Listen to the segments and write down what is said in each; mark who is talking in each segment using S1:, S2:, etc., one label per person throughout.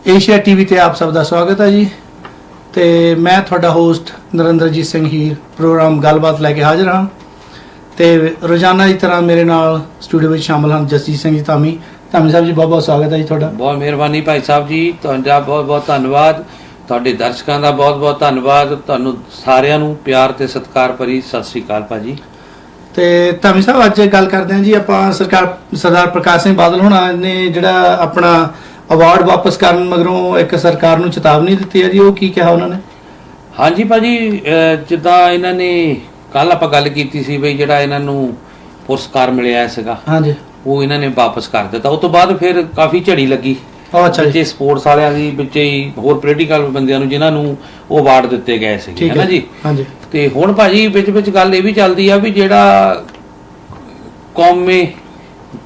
S1: Asia TV ਤੇ ਆਪ ਸਭ ਦਾ ਸਵਾਗਤ ਹੈ ਜੀ। ਤੇ ਮੈਂ ਤੁਹਾਡਾ ਹੋਸਟ ਨਰਿੰਦਰਜੀਤ ਸਿੰਘ ਹੀਰ ਪ੍ਰੋਗਰਾਮ ਗੱਲਬਾਤ ਲੈ ਕੇ ਹਾਜ਼ਰ ਹਾਂ। ਤੇ ਰੋਜ਼ਾਨਾ ਦੀ ਤਰ੍ਹਾਂ ਮੇਰੇ ਨਾਲ ਸਟੂਡੀਓ ਵਿੱਚ ਸ਼ਾਮਲ ਹਨ ਜਸਜੀਤ ਸਿੰਘ ਜੀ ਧਾਮੀ ਸਾਹਿਬ ਜੀ। ਬਹੁਤ ਬਹੁਤ ਸਵਾਗਤ ਹੈ ਜੀ ਤੁਹਾਡਾ।
S2: ਬਹੁਤ ਮਿਹਰਬਾਨੀ ਭਾਈ ਸਾਹਿਬ ਜੀ, ਤੁਹਾਡਾ ਬਹੁਤ ਬਹੁਤ ਧੰਨਵਾਦ। ਤੁਹਾਡੇ ਦਰਸ਼ਕਾਂ ਦਾ ਬਹੁਤ ਬਹੁਤ ਧੰਨਵਾਦ। ਤੁਹਾਨੂੰ ਸਾਰਿਆਂ ਨੂੰ ਪਿਆਰ ਤੇ ਸਤਿਕਾਰ ਭਰੀ ਸਤਿ ਸ੍ਰੀ ਅਕਾਲ ਭਾਜੀ।
S1: ਤੇ ਧਾਮੀ ਸਾਹਿਬ ਅੱਜ ਗੱਲ ਕਰਦੇ ਹਾਂ ਜੀ ਆਪਾਂ ਸਰਦਾਰ ਪ੍ਰਕਾਸ਼ ਸਿੰਘ ਬਾਦਲ ਹੋਣਾ ਨੇ ਜਿਹੜਾ ਆਪਣਾ ਅਵਾਰਡ ਵਾਪਸ ਕਰਨ ਮਗਰੋਂ ਇੱਕ ਸਰਕਾਰ ਨੂੰ ਚੇਤਾਵਨੀ ਦਿੱਤੀ ਹੈ ਜੀ, ਉਹ ਕੀ ਕਿਹਾ ਉਹਨਾਂ ਨੇ?
S2: ਹਾਂਜੀ ਭਾਜੀ, ਜਿੱਦਾਂ ਇਹਨਾਂ ਨੇ ਕੱਲ ਆਪਾਂ ਗੱਲ ਕੀਤੀ ਸੀ ਬਈ ਜਿਹੜਾ ਇਹਨਾਂ ਨੂੰ ਪੁਰਸਕਾਰ ਮਿਲਿਆ ਸੀਗਾ,
S1: ਹਾਂਜੀ,
S2: ਉਹ ਇਹਨਾਂ ਨੇ ਵਾਪਸ ਕਰ ਦਿੱਤਾ। ਉਸ ਤੋਂ ਬਾਅਦ ਫਿਰ ਕਾਫੀ ਝੜੀ ਲੱਗੀ ਬੱਚੇ ਸਪੋਰਟਸ ਵਾਲਿਆਂ ਦੀ, ਵਿੱਚ ਹੀ ਹੋਰ ਪੋਲੀਟੀਕਲ ਬੰਦਿਆਂ ਨੂੰ ਜਿਨ੍ਹਾਂ ਨੂੰ ਉਹ ਅਵਾਰਡ ਦਿੱਤੇ ਗਏ ਸੀਗੇ, ਹੈ ਨਾ ਜੀ।
S1: ਹਾਂਜੀ। ਤੇ
S2: ਹੁਣ ਭਾਜੀ ਵਿੱਚ ਗੱਲ ਇਹ ਵੀ ਚੱਲਦੀ ਆ ਵੀ ਜਿਹੜਾ ਕੌਮੀ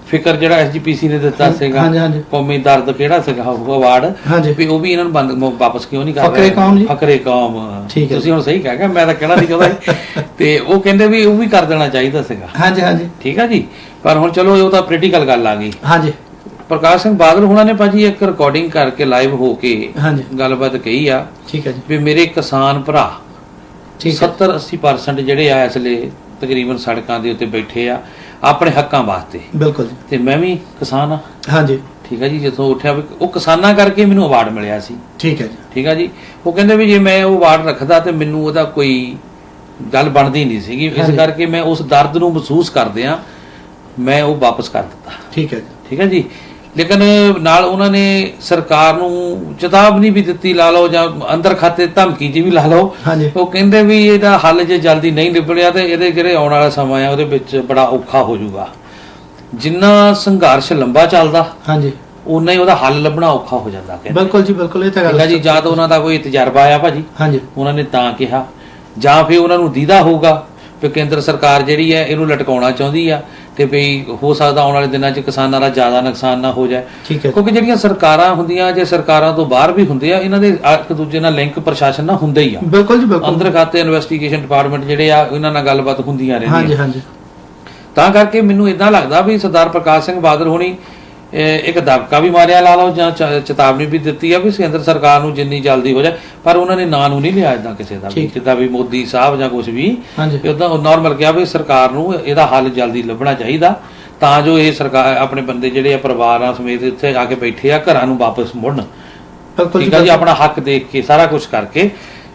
S2: ਫਿਕਰ ਜਿਹੜਾ ਐਸਜੀਪੀਸੀ ਨੇ ਦਿੱਤਾ ਸੀਗਾ, ਕੌਮੀ ਦਰਦ ਕਿਹੜਾ ਸੀਗਾ ਉਹ ਅਵਾਰਡ, ਵੀ ਉਹ ਵੀ ਇਹਨਾਂ ਨੂੰ ਵਾਪਸ ਕਿਉਂ ਨਹੀਂ ਕਰ ਰਹੇ? ਫਕਰੇ ਕੌਮ, ਤੁਸੀਂ ਹੁਣ ਸਹੀ ਕਹਿ ਗਏ, ਮੈਂ ਤਾਂ ਕਹਿਣਾ ਨਹੀਂ ਚਾਹੁੰਦਾ। ਤੇ ਉਹ ਕਹਿੰਦੇ ਵੀ ਉਹ ਵੀ ਕਰ ਦੇਣਾ ਚਾਹੀਦਾ ਸੀਗਾ। ਹਾਂਜੀ ਹਾਂਜੀ, ਠੀਕ ਆ ਜੀ। ਪਰ ਹੁਣ ਚਲੋ ਉਹ ਤਾਂ ਪੋਲੀਟੀਕਲ ਗੱਲ ਆ ਗਈ। ਹਾਂਜੀ। ਪ੍ਰਕਾਸ਼ ਸਿੰਘ ਬਾਦਲ ਹੁਣਾਂ ਨੇ ਭਾਜੀ ਇੱਕ ਰਿਕਾਰਡਿੰਗ ਕਰਕੇ ਲਾਈਵ ਹੋ ਕੇ ਗੱਲਬਾਤ ਕਹੀ ਆ, ਠੀਕ ਹੈ ਜੀ, ਵੀ ਮੇਰੇ ਕਿਸਾਨ ਭਰਾ 70-80% ਜਿਹੜੇ ਆ ਇਸ ਵੇਲੇ ਤਕਰੀਬਨ ਸੜਕਾਂ ਦੇ ਉੱਤੇ ਬੈਠੇ ਆ ਆਪਣੇ ਹੱਕਾਂ ਵਾਸਤੇ। ਬਿਲਕੁਲ ਜੀ। ਤੇ ਮੈਂ ਵੀ ਕਿਸਾਨ ਆ। ਹਾਂਜੀ, ਠੀਕ ਹੈ ਜੀ। ਜਦੋਂ ਉੱਠਿਆ ਵੀ ਉਹ ਕਿਸਾਨਾਂ ਕਰਕੇ ਮੈਨੂੰ ਅਵਾਰਡ ਮਿਲਿਆ ਸੀ। ਠੀਕ ਹੈ ਜੀ, ਠੀਕ ਹੈ ਜੀ। ਉਹ ਕਹਿੰਦੇ ਵੀ ਜੇ ਮੈਂ ਉਹ ਅਵਾਰਡ ਰੱਖਦਾ ਤੇ ਮੈਨੂੰ ਉਹਦਾ ਕੋਈ ਗੱਲ ਬਣਦੀ ਨਹੀਂ ਸੀਗੀ, ਇਸ ਕਰਕੇ ਮੈਂ ਉਸ ਦਰਦ ਨੂੰ ਮਹਿਸੂਸ ਕਰਦੇ ਆ, ਮੈਂ ਉਹ ਵਾਪਸ ਕਰ ਦਿੱਤਾ। ਠੀਕ ਹੈ ਜੀ, ਠੀਕ ਹੈ ਜੀ। ਲੇਕਿਨ ਨਾਲ ਉਹਨਾਂ ਨੇ ਸਰਕਾਰ ਨੂੰ ਚੇਤਾਵਨੀ ਵੀ ਦਿੱਤੀ, ਲਾ ਲਓ ਜਾਂ ਅੰਦਰ ਖਾਤੇ ਧਮਕੀ ਜੀ ਵੀ ਲਾ ਲਓ। ਉਹ ਕਹਿੰਦੇ ਵੀ ਇਹਦਾ ਹੱਲ ਜੇ ਜਲਦੀ ਨਹੀਂ ਨਿਬੜਿਆ ਤੇ ਇਹਦੇ ਜਿਹੜੇ ਆਉਣ ਵਾਲਾ ਸਮਾਂ ਆ ਉਹਦੇ ਵਿੱਚ ਬੜਾ ਔਖਾ ਹੋ ਜਾਊਗਾ। ਜਿੰਨਾ ਸੰਘਰਸ਼ ਲੰਬਾ ਚੱਲਦਾ ਉਨਾ ਹੀ ਉਹਦਾ ਹੱਲ ਲੱਭਣਾ ਔਖਾ ਹੋ ਜਾਂਦਾ। ਬਿਲਕੁਲ ਜੀ, ਬਿਲਕੁਲ। ਇਹ ਤਾਂ ਗੱਲ ਹੈ ਜੀ। ਜਾਂ ਤਾਂ ਉਹਨਾਂ ਦਾ ਕੋਈ ਤਜਰਬਾ ਆ ਭਾਜੀ, ਉਹਨਾਂ ਨੇ ਤਾਂ ਕਿਹਾ, ਜਾਂ ਫਿਰ ਉਹਨਾਂ ਨੂੰ ਦੀਦਾ ਹੋਊਗਾ ਵੀ ਕੇਂਦਰ ਸਰਕਾਰ ਜਿਹੜੀ ਹੈ ਇਹਨੂੰ ਲਟਕਾਉਣਾ ਚਾਹੁੰਦੀ ਆ ਤੇ ਵੀ ਹੋ ਸਕਦਾ ਆਉਣ ਵਾਲੇ ਦਿਨਾਂ 'ਚ ਕਿਸਾਨਾਂ ਦਾ ਜ਼ਿਆਦਾ ਨੁਕਸਾਨ ਨਾ ਹੋ ਜਾਏ। ਕਿਉਂਕਿ ਜਿਹੜੀਆਂ ਸਰਕਾਰਾਂ ਹੁੰਦੀਆਂ, ਜੇ ਸਰਕਾਰਾਂ ਤੋਂ ਬਾਹਰ ਵੀ ਹੁੰਦੇ ਆ, ਇਹਨਾਂ ਦੇ ਇੱਕ ਦੂਜੇ ਨਾਲ ਲਿੰਕ ਪ੍ਰਸ਼ਾਸਨ ਨਾਲ ਹੁੰਦਾ ਹੀ ਆ। ਬਿਲਕੁਲ ਜੀ, ਬਿਲਕੁਲ। ਅੰਦਰ ਖਾਤੇ ਇਨਵੈਸਟੀਗੇਸ਼ਨ ਡਿਪਾਰਟਮੈਂਟ ਜਿਹੜੇ ਆ ਇਹਨਾਂ ਨਾਲ ਗੱਲਬਾਤ ਹੁੰਦੀਆਂ ਰਹਿੰਦੀਆਂ। ਤਾਂ ਕਰਕੇ ਮੈਨੂੰ ਇਦਾਂ ਲੱਗਦਾ ਵੀ ਸਰਦਾਰ ਪ੍ਰਕਾਸ਼ ਸਿੰਘ ਬਾਦਲ ਹੋਣੀ ਇੱਕ ਦਬਕਾ ਵੀ ਮਾਰਿਆ ਲਾ ਲਓ ਜਾਂ ਚੇਤਾਵਨੀ ਵੀ ਦਿੱਤੀ ਆ ਵੀ ਕੇਂਦਰ ਸਰਕਾਰ ਨੂੰ ਜਿੰਨੀ ਜਲਦੀ ਹੋ ਜਾਏ, ਪਰ ਉਹਨਾਂ ਨੇ ਨਾਂ ਨੂੰ ਨਹੀਂ ਲਿਆ ਇਦਾਂ ਕਿਸੇ ਦਾ ਵੀ, ਜਿੱਦਾਂ ਵੀ ਮੋਦੀ ਸਾਹਿਬ ਜਾਂ ਕੁਝ ਵੀ, ਉਦਾਂ ਨਾਰਮਲ ਕਿਹਾ ਵੀ ਸਰਕਾਰ ਨੂੰ ਇਹਦਾ ਹੱਲ ਜਲਦੀ ਲੱਭਣਾ ਚਾਹੀਦਾ ਤਾਂ ਜੋ ਇਹ ਸਰਕਾਰ ਆਪਣੇ ਬੰਦੇ ਜਿਹੜੇ ਆ ਪਰਿਵਾਰਾਂ ਸਮੇਤ ਇੱਥੇ ਆ ਕੇ ਬੈਠੇ ਆ ਘਰਾਂ ਨੂੰ ਵਾਪਸ ਮੁੜਨ। ਠੀਕ ਆ ਜੀ, ਆਪਣਾ ਹੱਕ ਦੇਖ ਕੇ ਸਾਰਾ ਕੁਝ ਕਰਕੇ।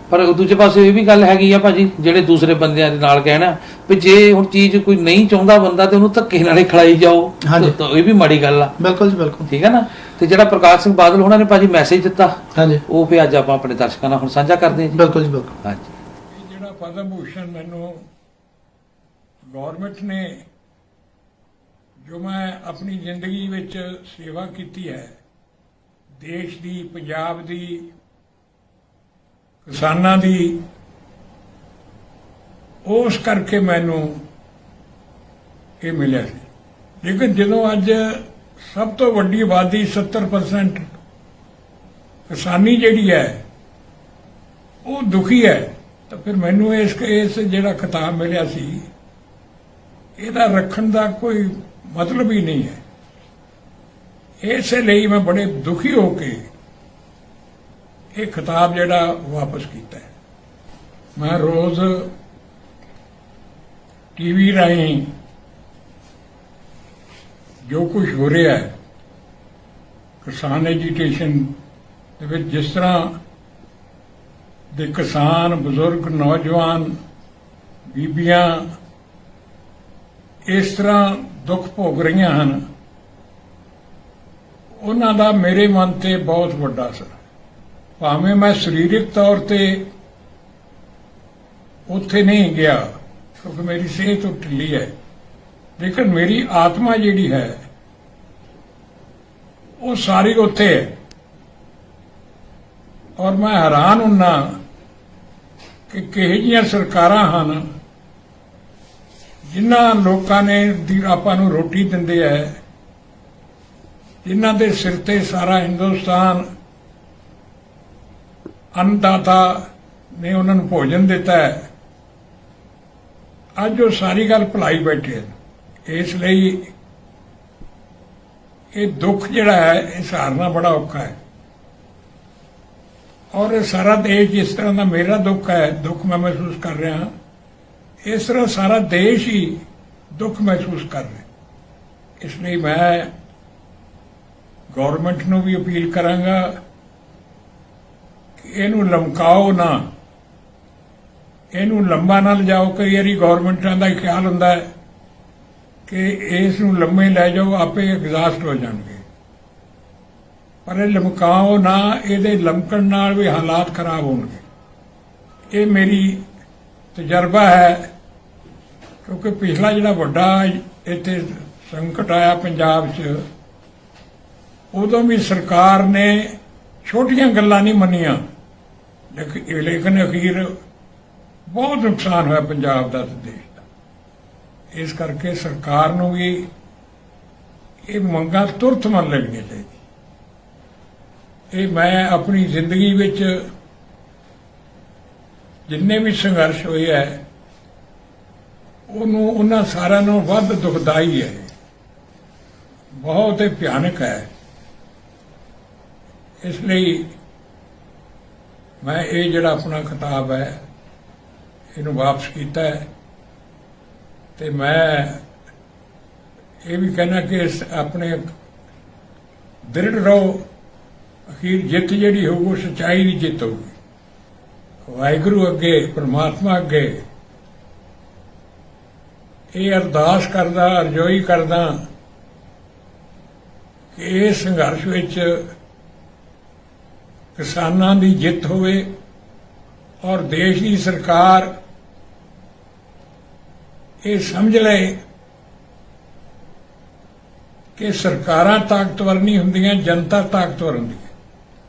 S2: ਪਰ ਦੂਜੇ ਪਾਸੇ ਇਹ ਵੀ ਗੱਲ ਹੈਗੀ ਆ ਭਾਜੀ, ਜਿਹੜੇ ਦੂਸਰੇ ਬੰਦਿਆਂ ਦੇ ਨਾਲ ਕਹਿਣਾ ਵੀ ਜੇ ਹੁਣ ਚੀਜ਼ ਕੋਈ ਨਹੀਂ ਚਾਹੁੰਦਾ ਬੰਦਾ ਤੇ ਉਹਨੂੰ ਧੱਕੇ ਨਾਲੇ ਖਿਲਾਈ ਜਾਓ, ਤਾਂ ਇਹ ਵੀ ਮਾੜੀ ਗੱਲ ਆ। ਬਿਲਕੁਲ ਜੀ, ਬਿਲਕੁਲ। ਠੀਕ ਹੈ ਨਾ। ਤੇ ਜਿਹੜਾ ਪ੍ਰਕਾਸ਼ ਸਿੰਘ ਬਾਦਲ ਉਹਨਾਂ ਨੇ ਭਾਜੀ ਮੈਸੇਜ ਦਿੱਤਾ, ਉਹ ਫਿਰ ਅੱਜ ਆਪਾਂ ਆਪਣੇ ਦਰਸ਼ਕਾਂ ਨਾਲ ਹੁਣ ਸਾਂਝਾ ਕਰਦੇ ਹਾਂ ਜੀ। ਬਿਲਕੁਲ ਜੀ, ਬਿਲਕੁਲ। ਹਾਂਜੀ।
S3: ਜਿਹੜਾ ਪਦਮ ਭੂਸ਼ਣ ਮੈਨੂੰ ਗਵਰਨਮੈਂਟ ਨੇ, ਜੋ ਮੈਂ ਆਪਣੀ ਜ਼ਿੰਦਗੀ ਵਿੱਚ ਸੇਵਾ ਕੀਤੀ ਹੈ ਦੇਸ਼ ਦੀ, ਪੰਜਾਬ ਦੀ, ਕਿਸਾਨਾਂ ਦੀ, ਉਸ ਕਰਕੇ ਮੈਨੂੰ ਇਹ ਮਿਲਿਆ ਸੀ। ਲੇਕਿਨ ਜਦੋਂ ਅੱਜ ਸਭ ਤੋਂ ਵੱਡੀ ਆਬਾਦੀ 70% ਕਿਸਾਨੀ ਜਿਹੜੀ ਹੈ ਉਹ ਦੁਖੀ ਹੈ, ਤਾਂ ਫਿਰ ਮੈਨੂੰ ਇਸ ਜਿਹੜਾ ਖਿਤਾਬ ਮਿਲਿਆ ਸੀ ਇਹਦਾ ਰੱਖਣ ਦਾ ਕੋਈ ਮਤਲਬ ਹੀ ਨਹੀਂ ਹੈ। ਇਸੇ ਲਈ ਮੈਂ ਬੜੇ ਦੁਖੀ ਹੋ ਕੇ ਇਹ ਖਿਤਾਬ ਜਿਹੜਾ ਵਾਪਸ ਕੀਤਾ ਹੈ। ਮੈਂ ਰੋਜ਼ ਟੀਵੀ ਰਾਹੀਂ ਜੋ ਕੁਝ ਹੋ ਰਿਹਾ ਹੈ ਕਿਸਾਨ ਐਜੀਟੇਸ਼ਨ ਦੇ ਵਿੱਚ, ਜਿਸ ਤਰ੍ਹਾਂ ਦੇ ਕਿਸਾਨ, ਬਜ਼ੁਰਗ, ਨੌਜਵਾਨ, ਬੀਬੀਆਂ ਇਸ ਤਰ੍ਹਾਂ ਦੁੱਖ ਭੋਗ ਰਹੀਆਂ ਹਨ, ਉਹਨਾਂ ਦਾ ਮੇਰੇ ਮਨ ਤੇ ਬਹੁਤ ਵੱਡਾ ਅਸਰ। ਭਾਵੇਂ ਮੈਂ ਸਰੀਰਕ ਤੌਰ ਤੇ ਉੱਥੇ ਨਹੀਂ ਗਿਆ ਕਿਉਂਕਿ ਮੇਰੀ ਸਿਹਤ ਢਿੱਲੀ ਹੈ, ਲੇਕਿਨ ਮੇਰੀ ਆਤਮਾ ਜਿਹੜੀ ਹੈ ਉਹ ਸਾਰੀ ਉੱਥੇ ਹੈ। ਔਰ ਮੈਂ ਹੈਰਾਨ ਹੁੰਨਾ ਕਿ ਕਿਹੋ ਜਿਹੀਆਂ ਸਰਕਾਰਾਂ ਹਨ ਜਿਨ੍ਹਾਂ ਲੋਕਾਂ ਨੇ ਆਪਾਂ ਨੂੰ ਰੋਟੀ ਦਿੰਦੇ ਹੈ, ਜਿਨ੍ਹਾਂ ਦੇ ਸਿਰ ਤੇ ਸਾਰਾ ਹਿੰਦੁਸਤਾਨ ਅੰਨਦਾਤਾ ਨੇ ਉਹਨਾਂ ਨੂੰ ਭੋਜਨ ਦਿੱਤਾ ਹੈ, ਅੱਜ ਉਹ ਸਾਰੀ ਗੱਲ ਭੁਲਾਈ ਬੈਠੇ ਹਨ। ਇਸ ਲਈ ਇਹ ਦੁੱਖ ਜਿਹੜਾ ਹੈ ਇਹ ਸਹਾਰਨਾ ਬੜਾ ਔਖਾ ਹੈ। ਔਰ ਸਾਰਾ ਦੇਸ਼ ਜਿਸ ਤਰ੍ਹਾਂ ਦਾ ਮੇਰਾ ਦੁੱਖ ਹੈ, ਦੁੱਖ ਮੈਂ ਮਹਿਸੂਸ ਕਰ ਰਿਹਾ ਹਾਂ, ਇਸ ਤਰ੍ਹਾਂ ਸਾਰਾ ਦੇਸ਼ ਹੀ ਦੁੱਖ ਮਹਿਸੂਸ ਕਰ ਰਿਹਾ। ਇਸ ਲਈ ਮੈਂ ਗਵਰਨਮੈਂਟ ਨੂੰ ਵੀ ਅਪੀਲ ਕਰਾਂਗਾ ਕਿ ਇਹਨੂੰ ਲਮਕਾਓ ਨਾ, ਇਹਨੂੰ ਲੰਬਾ ਨਾ ਲਿਜਾਓ। ਕਈ ਵਾਰੀ ਗਵਰਨਮੈਂਟਾਂ ਦਾ ਖਿਆਲ ਹੁੰਦਾ ਹੈ ਕਿ ਇਸ ਨੂੰ ਲੰਮੇ ਲੈ ਜਾਓ, ਆਪੇ ਐਗਜ਼ਾਸਟ ਹੋ ਜਾਣਗੇ, ਪਰ ਇਹ ਲਮਕਾਓ ਨਾ, ਇਹਦੇ ਲਮਕਣ ਨਾਲ ਵੀ ਹਾਲਾਤ ਖਰਾਬ ਹੋਣਗੇ। ਇਹ ਮੇਰੀ ਤਜਰਬਾ ਹੈ, ਕਿਉਂਕਿ ਪਿਛਲਾ ਜਿਹੜਾ ਵੱਡਾ ਇੱਥੇ ਸੰਕਟ ਆਇਆ ਪੰਜਾਬ 'ਚ, ਉਦੋਂ ਵੀ ਸਰਕਾਰ ਨੇ ਛੋਟੀਆਂ ਗੱਲਾਂ ਨਹੀਂ ਮੰਨੀਆਂ, ਲੇਕਿਨ ਅਖੀਰ ਬਹੁਤ ਨੁਕਸਾਨ ਹੋਇਆ ਪੰਜਾਬ ਦਾ ਤੇ ਦੇਸ਼ ਦਾ। ਇਸ ਕਰਕੇ ਸਰਕਾਰ ਨੂੰ ਵੀ ਇਹ ਮੰਗਾਂ ਤੁਰੰਤ ਮੰਨ ਲੈਣੀਆਂ ਚਾਹੀਦੀਆਂ। ਇਹ ਮੈਂ ਆਪਣੀ ਜ਼ਿੰਦਗੀ ਵਿੱਚ ਜਿੰਨੇ ਵੀ ਸੰਘਰਸ਼ ਹੋਏ ਹੈ, ਉਹਨਾਂ ਸਾਰਿਆਂ ਨੂੰ ਵੱਧ ਦੁਖਦਾਈ ਹੈ, ਬਹੁਤ ਹੀ ਭਿਆਨਕ ਹੈ। ਇਸ ਲਈ ਮੈਂ ਇਹ ਜਿਹੜਾ ਆਪਣਾ ਖਿਤਾਬ ਹੈ ਇਹਨੂੰ ਵਾਪਸ ਕੀਤਾ ਹੈ, ਤੇ ਮੈਂ ਇਹ ਵੀ ਕਹਿਣਾ ਕਿ ਆਪਣੇ ਦ੍ਰਿੜ ਰਹੋ, ਅਖੀਰ ਜਿੱਤ ਜਿਹੜੀ ਹੋਊ ਉਹ ਸੱਚਾਈ ਦੀ ਜਿੱਤ ਹੋਊਗੀ। ਵਾਹਿਗੁਰੂ ਅੱਗੇ, ਪਰਮਾਤਮਾ ਅੱਗੇ ਇਹ ਅਰਦਾਸ ਕਰਦਾ, ਅਰਜ਼ੋਈ ਕਰਦਾ ਕਿ ਇਹ ਸੰਘਰਸ਼ ਵਿੱਚ ਕਿਸਾਨਾਂ ਦੀ ਜਿੱਤ ਹੋਵੇ ਔਰ ਦੇਸ਼ ਦੀ ਸਰਕਾਰ ਇਹ ਸਮਝ ਲਏ ਕਿ ਸਰਕਾਰਾਂ ਤਾਕਤਵਰ ਨਹੀਂ ਹੁੰਦੀਆਂ, ਜਨਤਾ ਤਾਕਤਵਰ ਹੁੰਦੀ ਹੈ।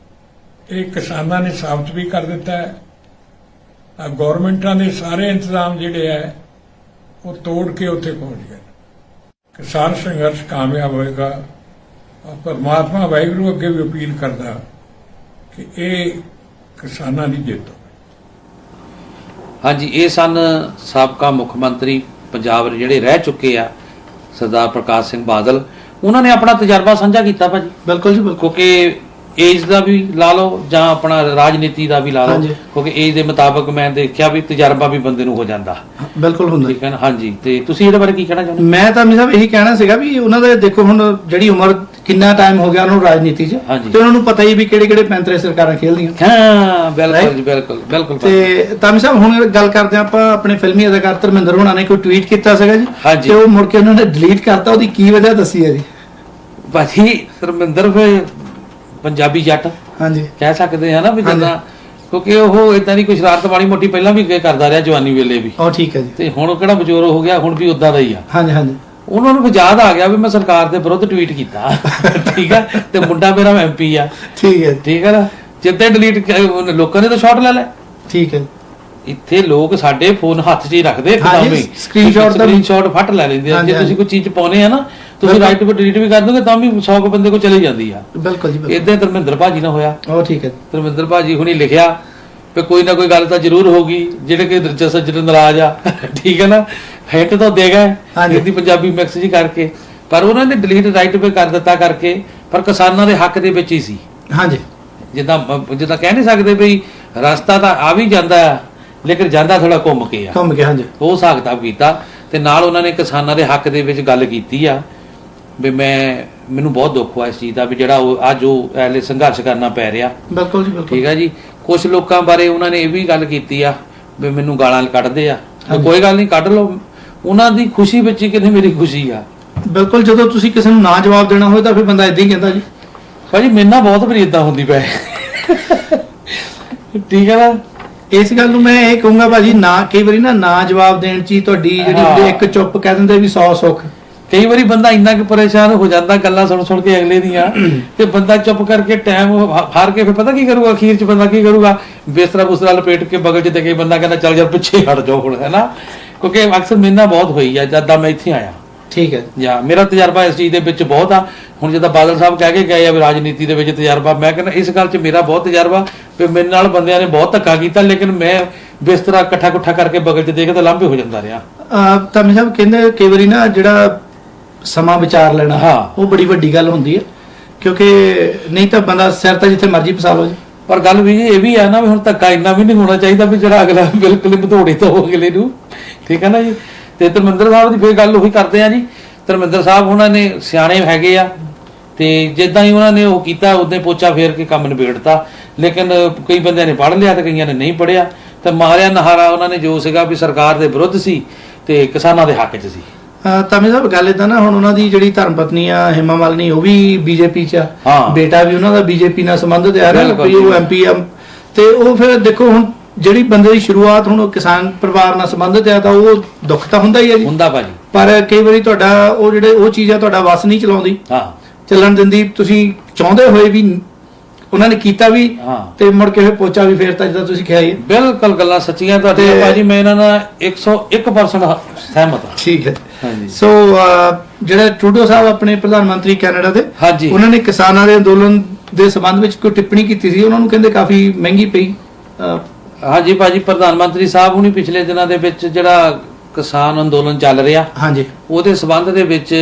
S3: ਇਹ ਕਿਸਾਨਾਂ ਨੇ ਸਾਬਤ ਵੀ ਕਰ ਦਿੱਤਾ ਹੈ। ਗੌਰਮੈਂਟਾਂ ਦੇ ਸਾਰੇ ਇੰਤਜ਼ਾਮ ਜਿਹੜੇ ਹੈ ਉਹ ਤੋੜ ਕੇ ਉੱਥੇ ਪਹੁੰਚ ਗਏ। ਕਿਸਾਨ ਸੰਘਰਸ਼ ਕਾਮਯਾਬ ਹੋਏਗਾ। ਪਰਮਾਤਮਾ ਵਾਹਿਗੁਰੂ ਅੱਗੇ ਵੀ ਅਪੀਲ ਕਰਦਾ ਕਿ ਇਹ ਕਿਸਾਨਾਂ ਦੀ ਜਿੱਤ ਹੋਵੇ।
S2: ਹਾਂਜੀ, ਇਹ ਸਨ ਸਾਬਕਾ ਮੁੱਖ ਮੰਤਰੀ ਪੰਜਾਬ ਦੇ ਜਿਹੜੇ ਰਹਿ ਚੁੱਕੇ ਆ ਸਰਦਾਰ ਪ੍ਰਕਾਸ਼ ਸਿੰਘ ਬਾਦਲ। ਉਹਨਾਂ ਨੇ ਆਪਣਾ ਤਜਰਬਾ ਸਾਂਝਾ ਕੀਤਾ ਭਾਜੀ।
S1: ਬਿਲਕੁਲ ਜੀ, ਬਿਲਕੁਲ।
S2: ਕਿਉਂਕਿ ਏਜ ਦਾ ਵੀ ਲਾ ਲਓ ਜਾਂ ਆਪਣਾ ਰਾਜਨੀਤੀ ਦਾ ਵੀ ਲਾ ਲਓ, ਕਿਉਂਕਿ ਏਜ ਦੇ ਮੁਤਾਬਕ ਮੈਂ ਦੇਖਿਆ ਵੀ ਤਜਰਬਾ ਵੀ ਬੰਦੇ ਨੂੰ ਹੋ ਜਾਂਦਾ।
S1: ਬਿਲਕੁਲ ਹੁੰਦਾ,
S2: ਠੀਕ ਹੈ ਨਾ। ਹਾਂਜੀ, ਤੇ ਤੁਸੀਂ ਇਹਦੇ ਬਾਰੇ ਕੀ ਕਹਿਣਾ ਚਾਹੁੰਦੇ?
S1: ਮੈਂ ਤਾਂ ਸਾਹਿਬ ਇਹੀ ਕਹਿਣਾ ਸੀਗਾ ਵੀ ਉਹਨਾਂ ਦੇ ਦੇਖੋ ਹੁਣ ਜਿਹੜੀ ਉਮਰ, ਕਿੰਨਾ ਟਾਈਮ ਹੋ ਗਿਆ ਉਹਨਾਂ ਨੂੰ ਰਾਜਨੀਤੀ 'ਚ, ਤੇ ਉਹਨਾਂ ਨੂੰ ਪਤਾ ਹੀ ਵੀ ਕਿਹੜੇ ਕਿਹੜੇ ਪੈਂਤਰੇ ਸਰਕਾਰਾਂ ਖੇਲਦੀਆਂ।
S2: ਹਾਂ, ਬਿਲਕੁਲ ਜੀ, ਬਿਲਕੁਲ ਬਿਲਕੁਲ।
S1: ਤੇ ਤਾਮੀ ਸਾਹਿਬ ਹੁਣ ਗੱਲ ਕਰਦੇ ਆਪਾਂ ਆਪਣੇ ਫਿਲਮੀ ਅਦਾਕਾਰ ਧਰਮਿੰਦਰ ਹੋਣਾ ਨੇ ਕੋਈ ਟਵੀਟ ਕੀਤਾ ਸੀਗਾ ਜੀ, ਤੇ ਉਹ ਮੁੜ ਕੇ ਉਹਨਾਂ ਨੇ ਡਿਲੀਟ ਕਰਤਾ। ਉਹਦੀ ਕੀ ਵਜ੍ਹਾ ਦੱਸੀ ਹੈ ਜੀ?
S2: ਭਾਜੀ ਧਰਮਿੰਦਰ ਫਿਰ ਪੰਜਾਬੀ ਜੱਟ
S1: ਹਾਂਜੀ
S2: ਕਹਿ ਸਕਦੇ ਆ ਨਾ ਵੀ ਜਿੱਦਾਂ, ਕਿਉਂਕਿ ਉਹ ਇਦਾਂ ਦੀ ਕੋਈ ਸ਼ਰਾਰਤ ਮਾੜੀ ਮੋਟੀ ਪਹਿਲਾਂ ਵੀ ਕਰਦਾ ਰਿਹਾ ਜਵਾਨੀ ਵੇਲੇ ਵੀ।
S1: ਉਹ ਠੀਕ ਹੈ ਜੀ।
S2: ਤੇ ਹੁਣ ਕਿਹੜਾ ਬਜ਼ੁਰਗ ਹੋ ਗਿਆ, ਹੁਣ ਵੀ ਉਦਾਂ ਦਾ ਹੀ ਆ।
S1: ਹਾਂਜੀ ਹਾਂਜੀ।
S2: ਉਹਨਾਂ ਨੂੰ ਯਾਦ ਆ ਗਿਆ ਵੀ ਮੈਂ ਸਰਕਾਰ ਦੇ ਵਿਰੁੱਧ ਟਵੀਟ ਕੀਤਾ। ਠੀਕ ਆ, ਤੇ ਮੁੰਡਾ ਮੇਰਾ MP ਆ।
S1: ਠੀਕ ਹੈ,
S2: ਠੀਕ ਹੈ ਨਾ। ਜਿੱਦਾਂ ਡਿਲੀਟ ਲੋਕਾਂ ਨੇ ਤਾਂ ਸ਼ਾਟ ਲੈ ਲਿਆ।
S1: ਠੀਕ ਹੈ।
S2: ਇੱਥੇ ਲੋਕ ਸਾਡੇ ਫੋਨ ਹੱਥ 'ਚ ਹੀ ਰੱਖਦੇ, ਸਕਰੀਨਸ਼ਾਟ ਫੱਟ ਲੈ ਲੈਂਦੇ ਆ। ਜੇ ਤੁਸੀਂ ਕੋਈ ਚੀਜ਼ ਪਾਉਨੇ ਆ ਨਾ, ਤੁਸੀਂ ਰਾਈਟ ਤੇ ਡਿਲੀਟ ਵੀ ਕਰ ਦੋਗੇ ਤਾਂ ਵੀ 100 ਬੰਦੇ ਕੋਲ ਚਲੀ ਜਾਂਦੀ ਆ।
S1: ਬਿਲਕੁਲ ਜੀ, ਬਿਲਕੁਲ।
S2: ਇਦਾਂ ਧਰਮਿੰਦਰ ਭਾਜੀ ਨਾਲ ਹੋਇਆ।
S1: ਉਹ ਠੀਕ ਹੈ।
S2: ਧਰਮਿੰਦਰ ਭਾਜੀ ਹੁਣੀ ਲਿਖਿਆ ਵੀ ਕੋਈ ਨਾ ਕੋਈ ਗੱਲ ਤਾਂ ਜ਼ਰੂਰ ਹੋਗੀ, ਜਿਹੜੇ ਕਿ ਜਸਰ ਨਾਰਾਜ਼ ਆ। ਠੀਕ ਹੈ ਨਾ। ਹਿੱਟ ਤਾਂ ਦੇ ਗਏ ਹਿੰਦੀ ਪੰਜਾਬੀ ਮਿਕਸ ਜੀ ਕਰਕੇ, ਪਰ ਉਹਨਾਂ ਨੇ ਡਿਲੀਟ ਰਾਈਟ ਤੇ ਕਰ ਦਿੱਤਾ ਕਰਕੇ, ਪਰ ਕਿਸਾਨਾਂ ਦੇ ਹੱਕ ਦੇ ਵਿੱਚ ਹੀ ਸੀ।
S1: ਹਾਂਜੀ,
S2: ਜਿੱਦਾਂ ਕਹਿ ਨਹੀਂ ਸਕਦੇ ਵੀ ਰਸਤਾ ਤਾਂ ਆ ਵੀ ਜਾਂਦਾ ਹੈ, ਲੇਕਿਨ ਜਾਂਦਾ ਥੋੜਾ ਘੁੰਮ ਕੇ ਆ।
S1: ਹਾਂਜੀ।
S2: ਉਹ ਹਿਸਾਬ ਕਿਤਾਬ ਕੀਤਾ, ਤੇ ਨਾਲ ਉਹਨਾਂ ਨੇ ਕਿਸਾਨਾਂ ਦੇ ਹੱਕ ਦੇ ਵਿੱਚ ਗੱਲ ਕੀਤੀ ਆ ਵੀ ਮੈਨੂੰ ਬਹੁਤ ਦੁੱਖ ਹੋਇਆ ਇਸ ਚੀਜ਼ ਦਾ ਵੀ ਜਿਹੜਾ ਉਹ ਅੱਜ ਉਹ ਐਲੇ ਸੰਘਰਸ਼ ਕਰਨਾ ਪੈ ਰਿਹਾ।
S1: ਬਿਲਕੁਲ ਜੀ, ਬਿਲਕੁਲ।
S2: ਠੀਕ ਹੈ ਜੀ। ਕੁਝ ਲੋਕਾਂ ਬਾਰੇ ਉਹਨਾਂ ਨੇ ਇਹ ਵੀ ਗੱਲ ਕੀਤੀ ਆ ਵੀ ਮੈਨੂੰ ਗਾਲਾਂ ਕੱਢਦੇ ਆ, ਕੋਈ ਗੱਲ ਨਹੀਂ, ਕੱਢ ਲਓ। ਉਹਨਾਂ ਦੀ ਖੁਸ਼ੀ ਵਿੱਚ ਹੀ ਕਿਤੇ ਮੇਰੀ ਖੁਸ਼ੀ ਆ।
S1: ਬਿਲਕੁਲ। ਜਦੋਂ ਤੁਸੀਂ ਕਿਸੇ ਨੂੰ ਨਾ ਜਵਾਬ ਦੇਣਾ ਹੋਵੇ ਤਾਂ ਫਿਰ ਬੰਦਾ ਏਦਾਂ ਹੀ ਕਹਿੰਦਾ ਜੀ।
S2: ਭਾਜੀ ਮੇਰੇ ਨਾਲ ਬਹੁਤ ਵਾਰੀ ਏਦਾਂ ਹੁੰਦੀ ਪਏ। ਠੀਕ ਹੈ ਨਾ।
S1: ਇਸ ਗੱਲ ਨੂੰ ਮੈਂ ਇਹ ਕਹੂੰਗਾ ਭਾਜੀ, ਨਾ ਕਈ ਵਾਰੀ ਨਾ ਜਵਾਬ ਦੇਣ 'ਚ ਹੀ ਤੁਹਾਡੀ ਜਿਹੜੀ ਇੱਕ ਚੁੱਪ ਕਹਿ ਦਿੰਦੇ ਵੀ 100 ਸੁੱਖ। ਕਈ ਵਾਰੀ ਬੰਦਾ ਇੰਨਾ ਕਿ ਪਰੇਸ਼ਾਨ ਹੋ ਜਾਂਦਾ ਗੱਲਾਂ ਸੁਣ ਕੇ ਅਗਲੇ ਦੀਆਂ, ਤੇ ਬੰਦਾ ਚੁੱਪ ਕਰਕੇ ਟਾਈਮ ਹਾਰ ਕੇ ਫਿਰ ਪਤਾ ਕੀ ਕਰੂਗਾ, ਅਖੀਰ 'ਚ ਬੰਦਾ ਕੀ ਕਰੂਗਾ, ਬਿਸਤਰਾ ਲਪੇਟ ਕੇ ਬਗਲ 'ਚ ਦੇ ਕੇ ਬੰਦਾ ਕਹਿੰਦਾ ਚੱਲ ਯਾਰ ਪਿੱਛੇ ਹਟ ਜਾਓ ਹੁਣ, ਹੈ ਨਾ। ਕਿਉਂਕਿ ਅਕਸਰ ਮੇਰੇ ਨਾਲ ਬਹੁਤ ਹੋਈ ਆ ਜਦ ਦਾ ਮੈਂ ਇੱਥੇ ਆਇਆ। ਠੀਕ ਹੈ ਜਾਂ ਮੇਰਾ ਤਜਰਬਾ ਇਸ ਚੀਜ਼ ਦੇ ਵਿੱਚ ਬਹੁਤ ਆ। ਹੁਣ ਜਿੱਦਾਂ ਬਾਦਲ ਸਾਹਿਬ ਕਹਿ ਕੇ ਗਏ ਆ ਵੀ ਰਾਜਨੀਤੀ ਦੇ ਵਿੱਚ ਤਜਰਬਾ, ਮੈਂ ਕਹਿੰਦਾ ਇਸ ਗੱਲ 'ਚ ਮੇਰਾ ਬਹੁਤ ਤਜਰਬਾ ਵੀ ਮੇਰੇ ਨਾਲ ਬੰਦਿਆਂ ਨੇ ਬਹੁਤ ਧੱਕਾ ਕੀਤਾ, ਲੇਕਿਨ ਮੈਂ ਬਿਸਤਰਾ ਇਕੱਠਾ ਕਰਕੇ ਬਗਲ 'ਚ ਦੇ ਕੇ ਤਾਂ ਲਾਂਭੇ ਹੋ ਜਾਂਦਾ ਰਿਹਾ। ਤਾਂ ਸਾਹਿਬ ਕਹਿੰਦੇ ਕਈ ਵਾਰੀ ਨਾ ਜਿਹੜਾ ਸਮਾਂ ਵਿਚਾਰ ਲੈਣਾ ਉਹ ਬੜੀ ਵੱਡੀ ਗੱਲ ਹੁੰਦੀ ਹੈ, ਕਿਉਂਕਿ ਨਹੀਂ ਤਾਂ ਬੰਦਾ ਸਿਰ ਤਾਂ ਜਿੱਥੇ ਮਰਜ਼ੀ ਫਸਾ ਲਓ ਜੀ।
S2: ਪਰ ਗੱਲ ਵੀ ਇਹ ਵੀ ਆ ਨਾ ਵੀ ਹੁਣ ਧੱਕਾ ਇੰਨਾ ਵੀ ਨਹੀਂ ਹੋਣਾ ਚਾਹੀਦਾ ਵੀ ਜਿਹੜਾ ਅਗਲਾ ਬਿਲਕੁਲ ਹੀ ਭਤੋੜੇ ਤੋਂ ਅਗਲੇ ਨੂੰ, ਠੀਕ ਹੈ ਨਾ ਜੀ। ਤੇ ਧਰਮਿੰਦਰ ਸਾਹਿਬ ਦੀ ਫੇਰ ਗੱਲ ਉਹੀ ਕਰਦੇ ਆ ਜੀ। ਧਰਮਿੰਦਰ ਸਾਹਿਬ ਉਹਨਾਂ ਨੇ ਸਿਆਣੇ ਹੈਗੇ ਆ, ਤੇ ਜਿੱਦਾਂ ਹੀ ਉਹਨਾਂ ਨੇ ਉਹ ਕੀਤਾ ਉਦੋਂ ਪੋਚਾ ਫੇਰ ਕੇ ਕੰਮ ਨਿਬੇੜਤਾ। ਲੇਕਿਨ ਕਈ ਬੰਦਿਆਂ ਨੇ ਪੜ੍ਹ ਲਿਆ ਤੇ ਕਈਆਂ ਨੇ ਨਹੀਂ ਪੜ੍ਹਿਆ, ਤੇ ਮਾਰਿਆ ਨਹਾਰਾ ਉਹਨਾਂ ਨੇ ਜੋ ਸੀਗਾ ਵੀ ਸਰਕਾਰ ਦੇ ਵਿਰੁੱਧ ਸੀ ਤੇ ਕਿਸਾਨਾਂ ਦੇ ਹੱਕ 'ਚ ਸੀ।
S1: ਤਾਮੀ ਸਾਹਿਬ ਗੱਲ ਏਦਾਂ ਨਾ, ਹੁਣ ਉਹਨਾਂ ਦੀ ਜਿਹੜੀ ਧਰਮ ਪਤਨੀ ਆ ਹੇਮਾ ਮਾਲਿਨੀ ਉਹ ਵੀ ਬੀਜੇਪੀ 'ਚ ਆ, ਬੇਟਾ ਵੀ ਉਹਨਾਂ ਦਾ ਬੀਜੇਪੀ ਨਾਲ ਸੰਬੰਧਿਤ ਆ, ਉਹ ਐਮਪੀ ਆ, ਤੇ ਉਹ ਫਿਰ ਦੇਖੋ ਹੁਣ ਜਿਹੜੀ ਬੰਦੇ ਦੀ ਸ਼ੁਰੂਆਤ ਹੁਣ ਕਿਸਾਨ ਪਰਿਵਾਰ ਨਾਲ ਸੰਬੰਧਿਤ ਆ ਤਾਂ ਉਹ ਦੁੱਖ ਤਾਂ ਹੁੰਦਾ ਹੀ ਆ ਜੀ,
S2: ਹੁੰਦਾ ਭਾਜੀ।
S1: ਪਰ ਕਈ ਵਾਰੀ ਤੁਹਾਡਾ ਉਹ ਜਿਹੜੇ ਉਹ ਚੀਜ਼ ਆ ਤੁਹਾਡਾ ਵਸ ਨਹੀਂ ਚਲਾਉਂਦੀ, ਚੱਲਣ ਦਿੰਦੀ, ਤੁਸੀਂ ਚਾਹੁੰਦੇ ਹੋਏ ਵੀ ਉਹਨਾਂ ਨੇ ਕੀਤਾ ਵੀ ਤੇ ਮੁੜ ਕੇ ਫਿਰ ਪੋਚਾ ਵੀ ਫੇਰਤਾ ਜਿੱਦਾਂ ਤੁਸੀਂ ਕਿਹਾ ਹੀ।
S2: ਬਿਲਕੁਲ ਗੱਲਾਂ ਸੱਚੀਆਂ ਤੁਹਾਡੀਆਂ ਭਾਜੀ, ਮੈਂ ਇਹਨਾਂ ਨਾਲ 101% ਸਹਿਮਤ ਹਾਂ।
S1: ਠੀਕ ਹੈ ਹਾਂਜੀ। ਸੋ ਜਿਹੜਾ ਟਰੂਡੋ ਸਾਹਿਬ ਆਪਣੇ ਪ੍ਰਧਾਨ ਮੰਤਰੀ ਕੈਨੇਡਾ ਦੇ, ਉਹਨਾਂ ਨੇ ਕਿਸਾਨਾਂ ਦੇ ਅੰਦੋਲਨ ਦੇ ਸੰਬੰਧ ਵਿੱਚ ਕੋਈ ਟਿੱਪਣੀ ਕੀਤੀ ਸੀ, ਉਹਨਾਂ ਨੂੰ ਕਹਿੰਦੇ ਕਾਫੀ ਮਹਿੰਗੀ ਪਈ।
S2: ਹਾਂਜੀ ਭਾਜੀ, ਪ੍ਰਧਾਨ ਮੰਤਰੀ ਸਾਹਿਬ ਹੁਣੀ ਪਿਛਲੇ ਦਿਨਾਂ ਦੇ ਵਿੱਚ ਜਿਹੜਾ ਕਿਸਾਨ ਅੰਦੋਲਨ ਚੱਲ ਰਿਹਾ ਹਾਂਜੀ ਉਹਦੇ ਸੰਬੰਧ ਦੇ ਵਿੱਚ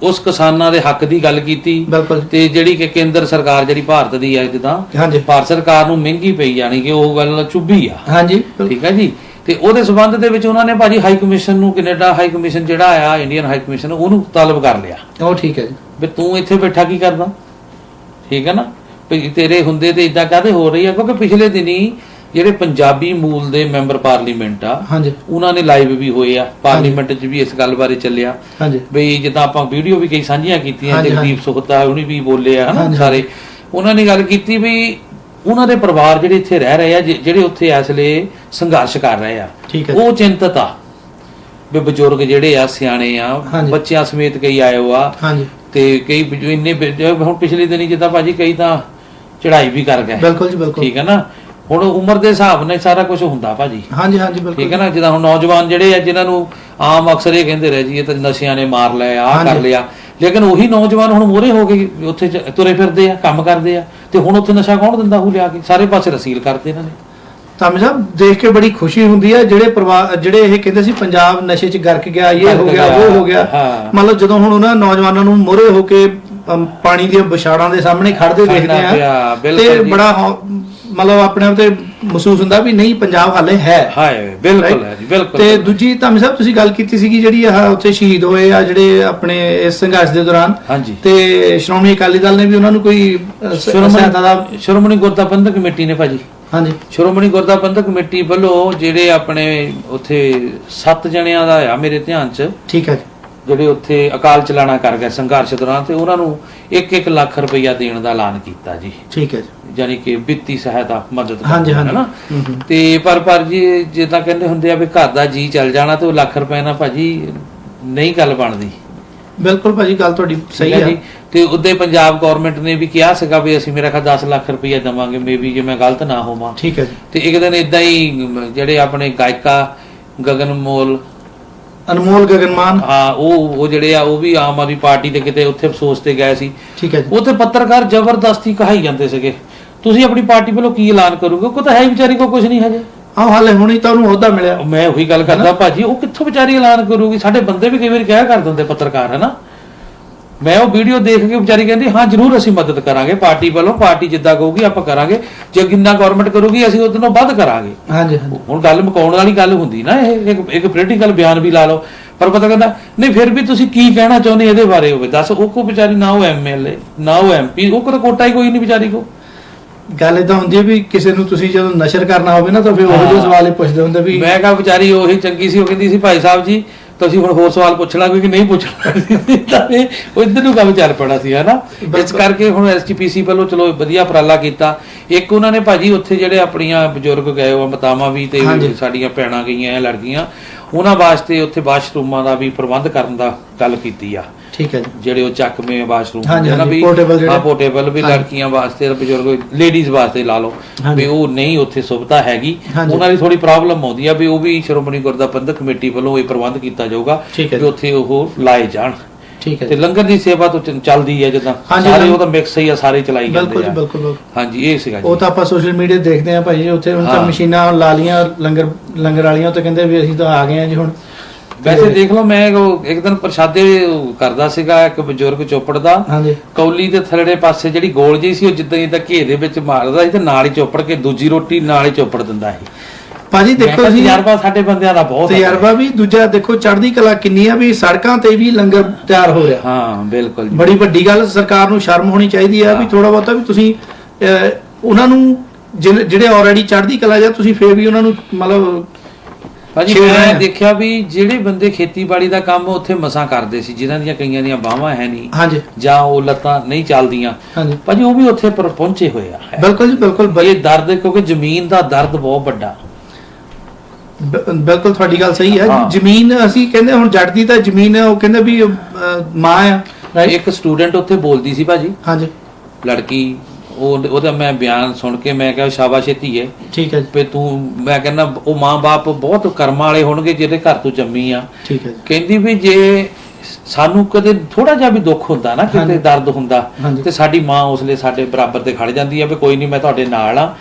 S2: ਉਸ ਕਿਸਾਨਾਂ ਦੇ ਹੱਕ ਦੀ ਗੱਲ ਕੀਤੀ, ਤੇ ਜਿਹੜੀ ਕਿ ਕੇਂਦਰ ਸਰਕਾਰ ਜਿਹੜੀ ਭਾਰਤ ਦੀ ਹੈ ਜਿੱਦਾਂ ਭਾਰਤ ਸਰਕਾਰ ਨੂੰ ਮਹਿੰਗੀ ਪਈ ਜਾਣੀ ਕਿ ਉਹ ਗੱਲ ਚੁੱਭੀ ਆ ਹਾਂਜੀ, ਠੀਕ ਹੈ ਜੀ। ਤੇ ਉਹਦੇ ਸੰਬੰਧ ਦੇ ਵਿੱਚ ਉਹਨਾਂ ਨੇ ਭਾਜੀ ਹਾਈ ਕਮਿਸ਼ਨ ਨੂੰ, ਕੈਨੇਡਾ ਹਾਈ ਕਮਿਸ਼ਨ ਜਿਹੜਾ ਆ ਇੰਡੀਅਨ ਹਾਈ ਕਮਿਸ਼ਨ, ਉਹਨੂੰ ਤਲਬ ਕਰ ਲਿਆ।
S1: ਉਹ ਠੀਕ ਹੈ ਜੀ,
S2: ਵੀ ਤੂੰ ਇੱਥੇ ਬੈਠਾ ਕੀ ਕਰਦਾ, ਠੀਕ ਹੈ ਨਾ, ਤੇਰੇ ਹੁੰਦੇ ਤੇ ਇਦਾਂ ਕਾਹਦੇ ਹੋ ਰਹੀ ਆ। ਕਿਉਂਕਿ ਪਿਛਲੇ ਦਿਨੀ ਜਿਹੜੇ ਪੰਜਾਬੀ ਮੂਲ ਦੇ ਮੈਂਬਰ ਪਾਰਲੀਮੈਂਟ ਆ ਉਹਨਾਂ ਨੇ ਲਾਈਵ ਵੀ ਹੋਏ ਆ, ਪਾਰਲੀਮੈਂਟ 'ਚ ਵੀ ਇਸ ਗੱਲ ਬਾਰੇ ਚੱਲਿਆ ਬਈ ਜਿੱਦਾਂ ਆਪਾਂ ਵੀਡੀਓ ਵੀ ਕਈ ਸਾਂਝੀਆਂ ਕੀਤੀਆਂ, ਜਗਦੀਪ ਸੋਹਤਾ ਉਹਨੇ ਵੀ ਬੋਲੇ ਆ ਹਨਾ ਸਾਰੇ। ਉਹਨਾਂ ਨੇ ਗੱਲ ਕੀਤੀ ਵੀ ਉਹਨਾਂ ਦੇ ਪਰਿਵਾਰ ਜਿਹੜੇ ਇੱਥੇ ਰਹਿ ਰਹੇ ਆ, ਜਿਹੜੇ ਉੱਥੇ ਇਸ ਵੇਲੇ ਸੰਘਰਸ਼ ਕਰ ਰਹੇ ਆ, ਉਹ ਚਿੰਤਤ ਆ ਵੀ ਬਜ਼ੁਰਗ ਜਿਹੜੇ ਆ ਸਿਆਣੇ ਆ, ਬੱਚਿਆਂ ਸਮੇਤ ਕਈ ਆਏ ਹੋ ਆ, ਤੇ ਕਈ ਇੰਨੇ ਹੁਣ ਪਿਛਲੇ ਦਿਨੀ ਜਿੱਦਾਂ ਭਾਜੀ ਕਈ ਤਾਂ ਚੜਾਈ ਵੀ ਕਰ ਗਏ। ਬਿਲਕੁਲ ਜੀ ਬਿਲਕੁਲ, ਠੀਕ ਹੈ ਨਾ। ਹੁਣ ਉਮਰ ਦੇ ਹਿਸਾਬ ਨਾਲ ਸਾਰਾ ਕੁਝ ਹੁੰਦਾ ਭਾਜੀ, ਹਾਂਜੀ ਹਾਂਜੀ ਬਿਲਕੁਲ, ਠੀਕ ਹੈ ਨਾ। ਜਿੱਦਾਂ ਹੁਣ ਨੌਜਵਾਨ ਜਿਹੜੇ ਆ ਜਿਨ੍ਹਾਂ ਨੂੰ ਆਮ ਅਕਸਰ ਇਹ ਕਹਿੰਦੇ ਰਹੇ ਜੀ ਇਹ ਤਾਂ ਨਸ਼ਿਆਂ ਨੇ ਮਾਰ ਲਿਆ, ਆਹ ਕਰ ਲਿਆ, ਲੇਕਿਨ ਉਹੀ ਨੌਜਵਾਨ ਹੁਣ ਮੋਹਰੇ ਹੋ ਕੇ ਉੱਥੇ ਤੁਰੇ ਫਿਰਦੇ ਆ, ਕੰਮ ਕਰਦੇ ਆ, ਤੇ ਹੁਣ ਉੱਥੇ ਨਸ਼ਾ ਕੌਣ ਦਿੰਦਾ ਉਹ ਲਿਆ ਕੇ, ਸਾਰੇ ਪਾਸੇ ਰਸੀਲ ਕਰਦੇ ਇਹਨਾਂ ਨੇ।
S1: ਤਾਮੀ ਸਾਹਿਬ ਦੇਖ ਕੇ ਬੜੀ ਖੁਸ਼ੀ ਹੁੰਦੀ ਹੈ, ਜਿਹੜੇ ਪਰਿਵਾਰ ਜਿਹੜੇ ਇਹ ਕਹਿੰਦੇ ਸੀ ਪੰਜਾਬ ਨਸ਼ੇ 'ਚ ਗਰਕ ਗਿਆ, ਇਹ ਹੋ ਗਿਆ ਉਹ ਹੋ ਗਿਆ, ਮਤਲਬ ਜਦੋਂ ਹੁਣ ਉਹਨਾਂ ਨੌਜਵਾਨਾਂ ਨੂੰ ਮੋਹਰੇ ਹੋ ਕੇ ਪਾਣੀ ਦੀਆਂ ਵਿਛਾੜਾਂ ਦੇ ਸਾਹਮਣੇ ਖੜਦੇ ਦੇਖਦੇ ਆ ਤੇ ਬੜਾ ਮਤਲਬ ਆਪਣੇ ਆਪ ਤੇ ਮਹਿਸੂਸ ਹੁੰਦਾ ਵੀ ਨਹੀਂ ਪੰਜਾਬ ਹਾਲੇ ਹੈ।
S2: ਬਿਲਕੁਲ ਹੈ ਜੀ, ਬਿਲਕੁਲ।
S1: ਤੇ ਦੂਜੀ ਤਾਮੀ ਸਾਹਿਬ ਤੁਸੀਂ ਗੱਲ ਕੀਤੀ ਸੀਗੀ ਜਿਹੜੀ ਆਹ ਉੱਥੇ ਸ਼ਹੀਦ ਹੋਏ ਆ ਜਿਹੜੇ ਆਪਣੇ ਇਸ ਸੰਘਰਸ਼ ਦੇ ਦੌਰਾਨ, ਤੇ ਸ਼੍ਰੋਮਣੀ ਅਕਾਲੀ ਦਲ ਨੇ ਵੀ ਉਹਨਾਂ ਨੂੰ ਕੋਈ
S2: ਸ਼੍ਰੋਮਣੀ ਗੁਰਦੁਆਰਾ ਪ੍ਰਬੰਧਕ ਕਮੇਟੀ ਨੇ ਭਾਜੀ, ਹਾਂਜੀ ਸ਼੍ਰੋਮਣੀ ਗੁਰਦੁਆਰਾ ਪ੍ਰਬੰਧਕ ਕਮੇਟੀ ਵੱਲੋਂ ਜਿਹੜੇ ਆਪਣੇ ਉੱਥੇ 7 ਜਣਿਆਂ ਦਾ ਆ ਮੇਰੇ ਧਿਆਨ 'ਚ, ਠੀਕ ਹੈ, ਜਿਹੜੇ ਉੱਥੇ ਅਕਾਲ ਚਲਾਣਾ ਕਰ ਗਏ ਸੰਘਰਸ਼ ਦੌਰਾਨ, ਤੇ ਉਹਨਾਂ ਨੂੰ 1-1 ਲੱਖ ਰੁਪਈਆ ਦੇਣ ਦਾ ਐਲਾਨ ਕੀਤਾ ਜੀ, ਠੀਕ ਹੈ, ਜਾਨੀ ਕਿ ਵਿੱਤੀ ਸਹਾਇਤਾ ਮਦਦ
S1: ਹਾਂਜੀ ਹਾਂਜੀ ਨਾ।
S2: ਤੇ ਪਰ ਜੀ ਜਿੱਦਾਂ ਕਹਿੰਦੇ ਹੁੰਦੇ ਆ ਵੀ ਘਰ ਦਾ ਜੀ ਚੱਲ ਜਾਣਾ ਤੇ ਉਹ ਲੱਖ ਰੁਪਏ ਨਾਲ ਭਾਜੀ ਨਹੀਂ ਗੱਲ ਬਣਦੀ।
S1: ਬਿਲਕੁਲ ਭਾਜੀ ਗੱਲ ਤੁਹਾਡੀ ਸਹੀ ਹੈ।
S2: ਤੇ ਉਹਦੇ ਪੰਜਾਬ ਗਵਰਨਮੈਂਟ ਨੇ ਵੀ ਕਿਹਾ ਸੀਗਾ ਵੀ ਅਸੀਂ ਮੇਰਾ ਖਿਆਲ 10 ਲੱਖ ਰੁਪਈਆ ਦੇਵਾਂਗੇ, ਮੇਬੀ ਜੇ ਮੈਂ ਗਲਤ ਨਾ ਹੋਵਾਂ, ਠੀਕ ਹੈ। ਤੇ ਇੱਕ ਦਿਨ ਇਦਾਂ ਹੀ ਜਿਹੜੇ ਆਪਣੇ ਗਾਇਕਾ ਅਨਮੋਲ ਗਗਨਮਾਨ, ਹਾਂ ਉਹ ਜਿਹੜੇ ਆ ਉਹ ਵੀ ਆਮ ਆਦਮੀ ਪਾਰਟੀ ਦੇ ਕਿਤੇ ਉੱਥੇ ਅਫਸੋਸ ਤੇ ਗਏ ਸੀ, ਠੀਕ ਹੈ। ਉੱਥੇ ਪੱਤਰਕਾਰ ਜ਼ਬਰਦਸਤੀ ਕਹਾਈ ਜਾਂਦੇ ਸੀਗੇ ਤੁਸੀਂ ਆਪਣੀ ਪਾਰਟੀ ਵੱਲੋਂ ਕੀ ਐਲਾਨ ਕਰੋਗੇ, ਕੋਈ ਤਾਂ ਹੈ ਵਿਚਾਰੀ ਕੋ ਕੁਝ ਨਹੀਂ ਹਜੇ, ਆਹ ਹਾਲੇ ਹੁਣੀ ਤਾਂ ਉਹਨੂੰ ਅਹੁਦਾ ਮਿਲਿਆ। ਮੈਂ ਉਹੀ ਗੱਲ ਕਰਦਾ ਭਾਜੀ, ਉਹ ਕਿੱਥੋਂ ਵਿਚਾਰੀ ਐਲਾਨ ਕਰੂਗੀ। ਸਾਡੇ ਬੰਦੇ ਵੀ ਕਈ ਵਾਰੀ ਕਹਿ ਕਰ ਦਿੰਦੇ ਪੱਤਰਕਾਰ, ਹਨਾ। ਮੈਂ ਉਹ ਵੀਡੀਓ ਦੇਖ ਕੇ ਵਿਚਾਰੀ ਕਹਿੰਦੀ ਹਾਂ ਜ਼ਰੂਰ ਅਸੀਂ ਮਦਦ ਕਰਾਂਗੇ ਪਾਰਟੀ ਵੱਲੋਂ, ਪਾਰਟੀ ਜਿੱਦਾਂ ਕਹੂਗੀ ਆਪਾਂ ਕਰਾਂਗੇ, ਜੇ ਜਿੰਨਾ ਗਵਰਨਮੈਂਟ ਕਰੂਗੀ ਅਸੀਂ ਉਹਦੇ ਨਾਲੋਂ ਵੱਧ ਕਰਾਂਗੇ। ਹਾਂਜੀ ਹੁਣ ਗੱਲ ਮੁਕਾਉਣ ਵਾਲੀ ਗੱਲ ਹੁੰਦੀ ਨਾ, ਇਹ ਇੱਕ ਪੋਲੀਟੀਕਲ ਬਿਆਨ ਵੀ ਲਾ ਲਓ, ਪਰ ਪਤਾ ਕਹਿੰਦਾ ਨਹੀਂ ਫਿਰ ਵੀ ਤੁਸੀਂ ਕੀ ਕਹਿਣਾ ਚਾਹੁੰਦੇ ਇਹਦੇ ਬਾਰੇ ਹੋਵੇ ਦੱਸ। ਉਹ ਕੋ ਵਿਚਾਰੀ ਨਾ ਉਹ MLA ਨਾ ਉਹ MP, ਉਹ ਕੋਟਾ ਹੀ ਕੋਈ ਨਹੀਂ ਵਿਚਾਰੀ ਕੋ। ਗੱਲ ਏਦਾਂ ਹੁੰਦੀ ਹੈ ਵੀ ਕਿਸੇ ਨੂੰ ਤੁਸੀਂ ਜਦੋਂ ਨਸ਼ਰ ਕਰਨਾ ਹੋਵੇ ਨਾ ਤਾਂ ਫਿਰ ਉਹ ਜਿਹੇ ਸਵਾਲ ਹੀ ਪੁੱਛਦੇ ਹੁੰਦੇ ਵੀ। ਮੈਂ ਕਿਹਾ ਵਿਚਾਰੀ ਉਹੀ ਚੰਗੀ ਸੀ, ਉਹ ਕਹਿੰਦੀ ਸੀ ਭਾਈ ਸਾਹਿਬ ਜੀ ਤੁਸੀਂ ਹੁਣ ਹੋਰ ਸਵਾਲ ਪੁੱਛਣਾ ਕੋਈ ਕਿ ਨਹੀਂ ਪੁੱਛਣਾ, ਉਹ ਇੱਧਰ ਨੂੰ ਕੰਮ ਚੱਲ ਪੈਣਾ ਸੀ, ਹਨਾ। ਇਸ ਕਰਕੇ ਹੁਣ SGPC ਵੱਲੋਂ ਚਲੋ ਵਧੀਆ ਉਪਰਾਲਾ ਕੀਤਾ। ਇੱਕ ਉਹਨਾਂ ਨੇ ਭਾਜੀ ਉੱਥੇ ਜਿਹੜੇ ਆਪਣੀਆਂ ਬਜ਼ੁਰਗ ਗਏ ਉਹ ਮਾਤਾਵਾਂ ਵੀ ਤੇ ਸਾਡੀਆਂ ਭੈਣਾਂ ਗਈਆਂ ਲੜਕੀਆਂ, ਉਹਨਾਂ ਵਾਸਤੇ ਉੱਥੇ ਵਾਸ਼ਰੂਮਾਂ ਦਾ ਵੀ ਪ੍ਰਬੰਧ ਕਰਨ ਦਾ ਗੱਲ ਕੀਤੀ ਆ, ਠੀਕ ਹੈ। ਜਿਹੜੇ ਉਹ ਚੱਕਵੇਂ ਵਾਸ਼ਰੂਮ ਹੁੰਦੇ ਨਾ ਵੀ ਪੋਰਟੇਬਲ ਵੀ ਲੜਕੀਆਂ ਵਾਸਤੇ, ਬਜ਼ੁਰਗ ਲੇਡੀਜ਼ ਵਾਸਤੇ ਲਾ ਲਓ ਵੀ ਉਹ ਨਹੀਂ ਉੱਥੇ ਸੁਵਿਧਾ ਹੈਗੀ, ਉਹਨਾਂ ਦੀ ਥੋੜੀ ਪ੍ਰੋਬਲਮ ਆਉਂਦੀ ਆ ਵੀ ਉਹ ਵੀ ਸ਼੍ਰੋਮਣੀ ਗੁਰਦੁਆਰਾ ਪ੍ਰਬੰਧਕ ਕਮੇਟੀ ਵੱਲੋਂ ਇਹ ਪ੍ਰਬੰਧ ਕੀਤਾ ਜਾਊਗਾ ਵੀ ਉੱਥੇ ਉਹ ਲਾਏ ਜਾਣ, ਠੀਕ ਹੈ। ਤੇ ਲੰਗਰ ਦੀ ਸੇਵਾ ਤਾਂ ਚੱਲਦੀ ਹੈ ਜਿੱਦਾਂ ਸਾਰੇ, ਉਹ ਤਾਂ ਮਿਕਸ ਹੀ ਆ, ਸਾਰੇ ਚਲਾਈ ਜਾਂਦੇ ਆ। ਬਿਲਕੁਲ ਹਾਂਜੀ ਇਹ ਸੀਗਾ। ਉਹ ਤਾਂ ਆਪਾਂ ਸੋਸ਼ਲ ਮੀਡੀਆ ਦੇਖਦੇ ਆ ਭਾਈ, ਉੱਥੇ ਹੁਣ ਤਾਂ ਮਸ਼ੀਨਾਂ ਲਾ ਲੀਆਂ ਲੰਗਰ ਵਾਲੀਆਂ, ਉੱਤੇ ਕਹਿੰਦੇ ਵੀ ਅਸੀਂ ਤਾਂ ਆ ਗਏ ਆ ਜੀ ਹੁਣ। ਵੈਸੇ ਦੇਖ ਲਓ, ਮੈਂ ਇੱਕ ਦਿਨ ਪ੍ਰਸ਼ਾਦੇ ਕਰਦਾ ਸੀਗਾ, ਇੱਕ ਬਜ਼ੁਰਗ ਚੋਪੜ ਦਾ ਕੌਲੀ ਦੇ ਥੱਲੜੇ ਪਾਸੇ ਜਿਹੜੀ ਗੋਲ ਜਿਹੀ ਸੀ, ਉਹ ਜਿੱਦਾਂ ਘੇ ਦੇ ਵਿੱਚ ਮਾਰਦਾ ਸੀ ਤੇ ਨਾਲ ਹੀ ਚੋਪੜ ਕੇ ਦੂਜੀ ਰੋਟੀ ਨਾਲ ਹੀ ਚੋਪੜ ਦਿੰਦਾ ਸੀ।
S1: ਭਾਜੀ ਦੇਖੋ ਜੀ,
S2: ਤਜਰਬਾ ਸਾਡੇ ਬੰਦਿਆਂ ਦਾ ਬਹੁਤ
S1: ਤਜਰਬਾ ਵੀ। ਦੂਜਾ ਦੇਖੋ ਚੜ੍ਹਦੀ ਕਲਾ ਕਿੰਨੀ ਆ ਵੀ ਸੜਕਾਂ ਤੇ ਵੀ ਲੰਗਰ ਤਿਆਰ ਹੋ ਰਿਹਾ।
S2: ਹਾਂ ਬਿਲਕੁਲ,
S1: ਬੜੀ ਵੱਡੀ ਗੱਲ। ਸਰਕਾਰ ਨੂੰ ਸ਼ਰਮ ਹੋਣੀ ਚਾਹੀਦੀ ਆ ਵੀ ਥੋੜਾ ਬਹੁਤਾ ਵੀ ਤੁਸੀਂ ਉਹਨਾਂ ਨੂੰ ਜਿਹੜੇ ਆਲਰੇਡੀ ਚੜ੍ਹਦੀ ਕਲਾ ਜਾਂ ਤੁਸੀਂ ਫੇਰ ਵੀ ਉਹਨਾਂ ਨੂੰ ਮਤਲਬ
S2: ਭਾਜੀ ਮੈਂ ਦੇਖਿਆ ਵੀ ਜਿਹੜੇ ਬੰਦੇ ਖੇਤੀਬਾੜੀ ਦਾ ਕੰਮ ਉੱਥੇ ਮਸਾਂ ਕਰਦੇ ਸੀ, ਜਿਨ੍ਹਾਂ ਦੀਆਂ ਕਈਆਂ ਦੀਆਂ ਬਾਹਾਂ ਹੈ ਨਹੀਂ ਜਾਂ ਉਹ ਲੱਤਾਂ ਨਹੀਂ ਚੱਲਦੀਆਂ, ਭਾਜੀ ਉਹ ਵੀ ਉੱਥੇ ਪਰ ਪਹੁੰਚੇ ਹੋਏ ਆ। ਬਿਲਕੁਲ ਜੀ ਬਿਲਕੁਲ। ਇਹ ਦਰਦ, ਕਿਉਂਕਿ ਜ਼ਮੀਨ ਦਾ ਦਰਦ ਬਹੁਤ ਵੱਡਾ।
S1: ਬਿਲਕੁਲ ਤੁਹਾਡੀ ਗੱਲ ਸਹੀ ਹੈ। ਜ਼ਮੀਨ ਅਸੀਂ ਕਹਿੰਦੇ ਹੁਣ ਜੱਟ ਦੀ ਤਾਂ ਜ਼ਮੀਨ ਉਹ ਕਹਿੰਦੇ ਵੀ ਮਾਂ ਆ।
S2: ਇੱਕ ਸਟੂਡੈਂਟ ਉੱਥੇ ਬੋਲਦੀ ਸੀ ਭਾਜੀ, ਹਾਂਜੀ ਲੜਕੀ, ਉਹਦਾ ਮੈਂ ਬਿਆਨ ਸੁਣ ਕੇ ਮੈਂ ਕਿਹਾ ਸ਼ਾਬਾਸ਼ ਧੀਏ, ਠੀਕ ਹੈ ਵੀ ਤੂੰ, ਮੈਂ ਕਹਿੰਦਾ ਉਹ ਮਾਂ-ਬਾਪ ਬਹੁਤ ਕਰਮਾਂ ਵਾਲੇ ਹੋਣਗੇ ਜਿਹਦੇ ਘਰ ਤੋਂ ਜੰਮੀ ਆ। ਠੀਕ ਹੈ। ਕਹਿੰਦੀ ਵੀ ਜੇ ਸਾਨੂੰ ਕਦੇ ਥੋੜਾ ਜਿਹਾ ਵੀ ਦੁੱਖ ਹੁੰਦਾ ਨਾ, ਕਿਤੇ ਦਰਦ ਹੁੰਦਾ, ਤੇ ਸਾਡੀ ਮਾਂ ਉਸ ਲਈ ਸਾਡੇ ਬਰਾਬਰ ਤੇ ਖੜ ਜਾਂਦੀ ਆ ਵੀ ਕੋਈ ਨਹੀਂ ਮੈਂ ਤੁਹਾਡੇ ਨਾਲ ਆ।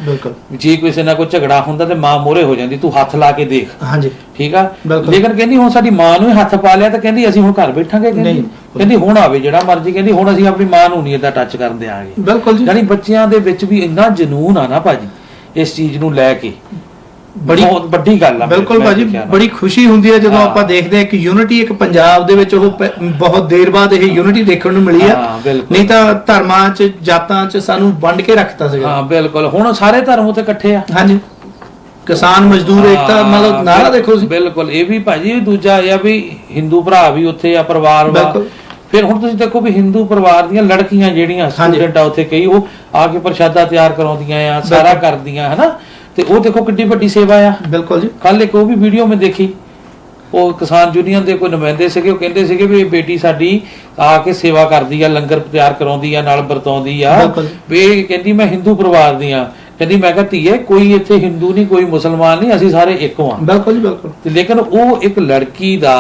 S2: ਜੇ ਕਿਸੇ ਨਾਲ ਕੋਈ ਝਗੜਾ ਹੁੰਦਾ ਤੇ ਮਾਂ ਮੋਹਰੇ ਹੋ ਜਾਂਦੀ, ਤੂੰ ਹੱਥ ਲਾ ਕੇ ਦੇਖ। ਹਾਂਜੀ ਠੀਕ ਆ। ਲੇਕਿਨ ਕਹਿੰਦੀ ਹੁਣ ਸਾਡੀ ਮਾਂ ਨੂੰ ਹੀ ਹੱਥ ਪਾ ਲਿਆ ਤਾਂ ਕਹਿੰਦੀ ਅਸੀਂ ਹੁਣ ਘਰ ਬੈਠਾਂਗੇ। ਕਹਿੰਦੀ ਹੁਣ ਆਵੇ ਜਿਹੜਾ ਮਰਜ਼ੀ, ਕਹਿੰਦੀ ਹੁਣ ਅਸੀਂ ਆਪਣੀ ਮਾਂ ਨੂੰ ਨਹੀਂ ਏਦਾਂ ਟੱਚ ਕਰਨ ਦਿਆਂਗੇ। ਬਿਲਕੁਲ ਜੀ। ਯਾਨੀ ਬੱਚਿਆਂ ਦੇ ਵਿੱਚ ਵੀ ਇੰਨਾ ਜਨੂਨ ਆ ਨਾ ਭਾਜੀ ਇਸ ਚੀਜ਼ ਨੂੰ ਲੈ ਕੇ, ਬੜੀ ਬਹੁਤ ਵੱਡੀ ਗੱਲ ਆ। ਬਿਲਕੁਲ ਭਾਜੀ, ਬੜੀ ਖੁਸ਼ੀ ਹੁੰਦੀ ਹੈ ਜਦੋਂ ਆਪਾਂ ਦੇਖਦੇ ਹਾਂ ਕਿ ਯੂਨਿਟੀ ਇੱਕ ਪੰਜਾਬ ਦੇ ਵਿੱਚ ਉਹ ਬਹੁਤ ਦੇਰ ਬਾਅਦ ਇਹ ਯੂਨਿਟੀ ਦੇਖਣ ਨੂੰ ਮਿਲੀ ਆ। ਨਹੀਂ ਤਾਂ ਧਰਮਾਂ 'ਚ ਜਾਤਾਂ 'ਚ ਸਾਨੂੰ ਵੰਡ ਕੇ ਰੱਖਤਾ ਸੀਗਾ। ਹਾਂ ਬਿਲਕੁਲ, ਹੁਣ ਸਾਰੇ ਧਰਮ ਉੱਤੇ ਇਕੱਠੇ ਆ। ਹਾਂਜੀ, ਕਿਸਾਨ ਮਜ਼ਦੂਰ ਏਕਤਾ ਮਤਲਬ ਨਾਰਾ ਦੇਖੋ ਜੀ। ਬਿਲਕੁਲ, ਇਹ ਵੀ ਭਾਜੀ ਦੂਜਾ ਇਹ ਆ ਵੀ ਹਿੰਦੂ ਭਰਾ ਵੀ ਉੱਥੇ ਆ, ਪਰਿਵਾਰ ਵਾ। ਫਿਰ ਹੁਣ ਤੁਸੀਂ ਦੇਖੋ ਵੀ ਹਿੰਦੂ ਪਰਿਵਾਰ ਦੀਆਂ ਲੜਕੀਆਂ ਜਿਹੜੀਆਂ ਸਟੂਡੈਂਟ ਆ ਉੱਥੇ, ਕਈ ਉਹ ਆ ਕੇ ਪ੍ਰਸ਼ਾਦਾ ਤਿਆਰ ਕਰਾਉਂਦੀਆਂ ਆ, ਸਾਰਾ ਕਰਦੀਆਂ ਹਨਾ, ਤੇ ਉਹ ਦੇਖੋ ਕਿੰਨੀ ਵੱਡੀ ਸੇਵਾ ਆ। ਬਿਲਕੁਲ ਜੀ। ਕੱਲ ਇੱਕ ਉਹ ਵੀ ਵੀਡੀਓ ਮੈਂ ਦੇਖੀ, ਉਹ ਕਿਸਾਨ ਯੂਨੀਅਨ ਦੇ ਕੋਈ ਨੁਮਾਇੰਦੇ ਸੀਗੇ, ਉਹ ਕਹਿੰਦੇ ਸੀਗੇ ਵੀ ਬੇਟੀ ਸਾਡੀ ਆ ਕੇ ਸੇਵਾ ਕਰਦੀ ਆ, ਲੰਗਰ ਤਿਆਰ ਕਰਾਉਂਦੀ ਆ, ਨਾਲ ਵਰਤਾਉਂਦੀ ਆ। ਵੀ ਕਹਿੰਦੀ ਮੈਂ ਹਿੰਦੂ ਪਰਿਵਾਰ ਦੀ ਆ। ਕਹਿੰਦੀ ਮੈਂ ਕਿਹਾ ਧੀਏ ਕੋਈ ਇੱਥੇ ਹਿੰਦੂ ਨਹੀਂ, ਕੋਈ ਮੁਸਲਮਾਨ ਨਹੀਂ, ਅਸੀਂ ਸਾਰੇ ਇੱਕੋ ਆ। ਬਿਲਕੁਲ ਜੀ ਬਿਲਕੁਲ। ਲੇਕਿਨ ਉਹ ਇੱਕ ਲੜਕੀ ਦਾ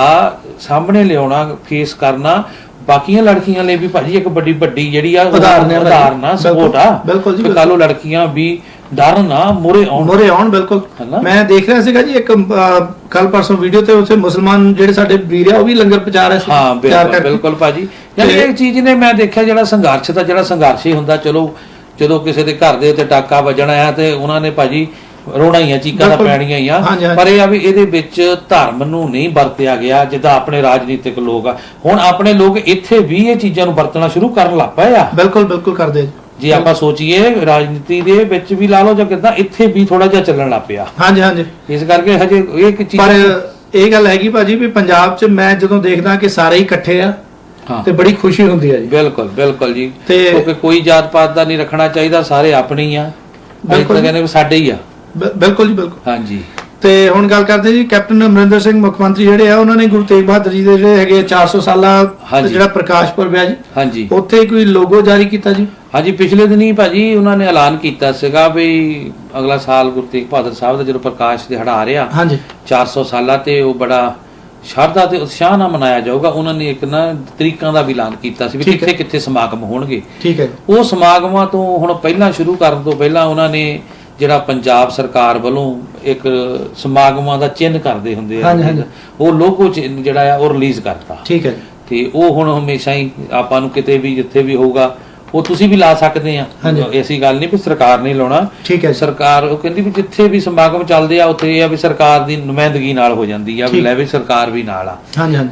S2: ਸਾਹਮਣੇ ਲਿਆਉਣਾ, ਫੇਸ ਕਰਨਾ, ਬਾਕੀਆਂ ਲੜਕੀਆਂ ਲਈ ਵੀ ਭਾਜੀ ਇੱਕ ਵੱਡੀ ਵੱਡੀ ਜਿਹੜੀ ਆ ਉਦਾਹਰਨ ਆ, ਸਪੋਰਟ ਆ। ਬਿਲਕੁਲ ਜੀ। ਕੱਲ ਲੜਕੀਆਂ ਵੀ ਡਰ ਨਾ ਮੋਰੇ ਆਉਣ। ਬਿਲਕੁਲ, ਮੈਂ ਦੇਖ ਰਿਹਾ ਸੀਗਾ ਜੀ ਇੱਕ ਕੱਲ ਪਰਸੋਂ ਵੀਡੀਓ ਤੇ ਉੱਥੇ ਮੁਸਲਮਾਨ ਜਿਹੜੇ ਸਾਡੇ ਵੀਰ ਆ ਉਹ ਵੀ ਲੰਗਰ ਪਹੁੰਚਾ ਰਹੇ ਸੀ। ਹਾਂ ਬਿਲਕੁਲ ਭਾਜੀ। ਯਾਨੀ ਇਹ ਚੀਜ਼ ਨੇ ਮੈਂ ਦੇਖਿਆ ਜਿਹੜਾ ਸੰਘਰਸ਼ ਦਾ ਜਿਹੜਾ ਸੰਘਰਸ਼ ਹੀ ਹੁੰਦਾ, ਚਲੋ ਜਦੋਂ ਕਿਸੇ ਦੇ ਘਰ ਦੇ ਉੱਤੇ ਟਾਕਾ ਵੱਜਣਾ ਆ ਤੇ ਉਹਨਾਂ ਨੇ ਭਾਜੀ ਰੋਣਾ ਹੀ ਆ, ਚੀਕਾਂ ਤਾਂ ਪੈਣੀਆਂ ਹੀ ਆ, ਪਰ ਇਹ ਆ ਵੀ ਇਹਦੇ ਵਿੱਚ ਧਰਮ ਨੂੰ ਨਹੀਂ ਵਰਤਿਆ ਗਿਆ ਜਿੱਦਾਂ ਆਪਣੇ ਰਾਜਨੀਤਿਕ ਲੋਕ ਆ। ਹੁਣ ਆਪਣੇ ਲੋਕ ਇੱਥੇ ਵੀ ਇਹ ਚੀਜ਼ਾਂ ਨੂੰ ਵਰਤਣਾ ਸ਼ੁਰੂ ਕਰਨ ਲੱਗ ਪਏ ਆ। ਬਿਲਕੁਲ ਬਿਲਕੁਲ ਕਰਦੇ। ਜੇ ਆਪਾਂ ਸੋਚੀਏ ਰਾਜਨੀਤੀ ਦੇ ਵਿੱਚ ਵੀ ਲਾ ਲਓ ਜਾਂ ਕਿੱਦਾਂ, ਇੱਥੇ ਵੀ ਥੋੜਾ ਜਿਹਾ ਚੱਲਣ ਲੱਗ ਪਿਆ। ਹਾਂਜੀ ਹਾਂਜੀ। ਇਸ ਕਰਕੇ ਹਜੇ ਇਹ ਚੀਜ਼, ਪਰ ਇਹ ਗੱਲ ਹੈਗੀ ਭਾਜੀ ਵੀ ਪੰਜਾਬ 'ਚ ਮੈਂ ਜਦੋਂ ਦੇਖਦਾ ਕਿ ਸਾਰੇ ਹੀ ਇਕੱਠੇ ਆ ਤੇ ਬੜੀ ਖੁਸ਼ੀ ਹੁੰਦੀ ਹੈ ਜੀ। ਬਿਲਕੁਲ ਬਿਲਕੁਲ ਜੀ, ਕਿਉਂਕਿ ਕੋਈ ਜਾਤ ਪਾਤ ਦਾ ਨਹੀਂ ਰੱਖਣਾ ਚਾਹੀਦਾ, ਸਾਰੇ ਆਪਣੇ ਹੀ ਆ। ਬਿਲਕੁਲ ਕਹਿੰਦੇ ਸਾਡੇ ਹੀ ਆ। ਬਿਲਕੁਲ ਜੀ ਬਿਲਕੁਲ। ਹਾਂਜੀ। ਤੇ ਹੁਣ ਗੱਲ ਕਰਦੇ ਜੀ ਕੈਪਟਨ ਅਮਰਿੰਦਰ ਸਿੰਘ ਮੁੱਖ ਮੰਤਰੀ ਜਿਹੜੇ ਆ, ਉਹਨਾਂ ਨੇ ਗੁਰੂ ਤੇਗ ਬਹਾਦਰ ਜੀ ਦੇ ਜਿਹੜੇ ਹੈਗੇ 400 ਸਾਲਾ ਜਿਹੜਾ ਪ੍ਰਕਾਸ਼ ਪੁਰਬ ਹੈ ਜੀ, ਹਾਂਜੀ, ਉੱਥੇ ਕੋਈ ਲੋਗੋ ਜਾਰੀ ਕੀਤਾ ਜੀ। ਹਾਂਜੀ, ਪਿਛਲੇ ਦਿਨੀ ਭਾਜੀ ਉਹਨਾਂ ਨੇ ਐਲਾਨ ਕੀਤਾ ਸੀਗਾ ਵੀ ਅਗਲਾ ਸਾਲ ਗੁਰੂ ਤੇਗ ਬਹਾਦਰ ਸਾਹਿਬ ਦਾ ਜਦੋਂ ਪ੍ਰਕਾਸ਼ ਦਿਹਾੜਾ ਆ ਰਿਹਾ, ਹਾਂਜੀ, 400 ਸਾਲਾ, ਤੇ ਉਹ ਬੜਾ ਸ਼ਰਧਾ ਤੇ ਉਤਸ਼ਾਹ ਨਾਲ ਮਨਾਇਆ ਜਾਊਗਾ। ਉਹਨਾਂ ਨੇ ਇੱਕ ਨਾ ਤਰੀਕਾਂ ਦਾ ਵੀ ਐਲਾਨ ਕੀਤਾ ਸੀ ਵੀ ਕਿੱਥੇ ਕਿੱਥੇ ਸਮਾਗਮ ਹੋਣਗੇ। ਠੀਕ ਹੈ। ਉਹ ਸਮਾਗਮਾਂ ਤੋਂ ਹੁਣ ਪਹਿਲਾਂ ਸ਼ੁਰੂ ਕਰਨ ਤੋਂ ਪਹਿਲਾਂ ਉਹਨਾਂ ਨੇ ਜਿਹੜਾ ਪੰਜਾਬ ਸਰਕਾਰ ਵੱਲੋਂ ਇੱਕ ਸਮਾਗਮਾਂ ਦਾ ਚਿੰਨ੍ਹ ਕਰਦੇ ਹੁੰਦੇ ਆ, ਉਹ ਲੋਗੋ ਜਿਹੜਾ ਆ ਉਹ ਰਿਲੀਜ਼ ਕਰਤਾ। ਠੀਕ ਹੈ। ਤੇ ਉਹ ਹੁਣ ਹਮੇਸ਼ਾ ਹੀ ਆਪਾਂ ਨੂੰ ਕਿਤੇ ਵੀ ਜਿੱਥੇ ਵੀ ਹੋਊਗਾ ਉਹ ਤੁਸੀਂ ਵੀ ਲਾ ਸਕਦੇ ਆ। ਐਸੀ ਗੱਲ ਨਹੀਂ ਵੀ ਸਰਕਾਰ ਨਹੀਂ ਲਾਉਣਾ। ਠੀਕ ਹੈ। ਸਰਕਾਰ ਉਹ ਕਹਿੰਦੀ ਵੀ ਜਿੱਥੇ ਵੀ ਸਮਾਗਮ ਚੱਲਦੇ ਆ ਉੱਥੇ ਇਹ ਆ ਵੀ ਸਰਕਾਰ ਦੀ ਨੁਮਾਇੰਦਗੀ ਨਾਲ ਹੋ ਜਾਂਦੀ ਆ, ਵੀ ਲੈ ਵੀ ਸਰਕਾਰ ਵੀ ਨਾਲ ਆ।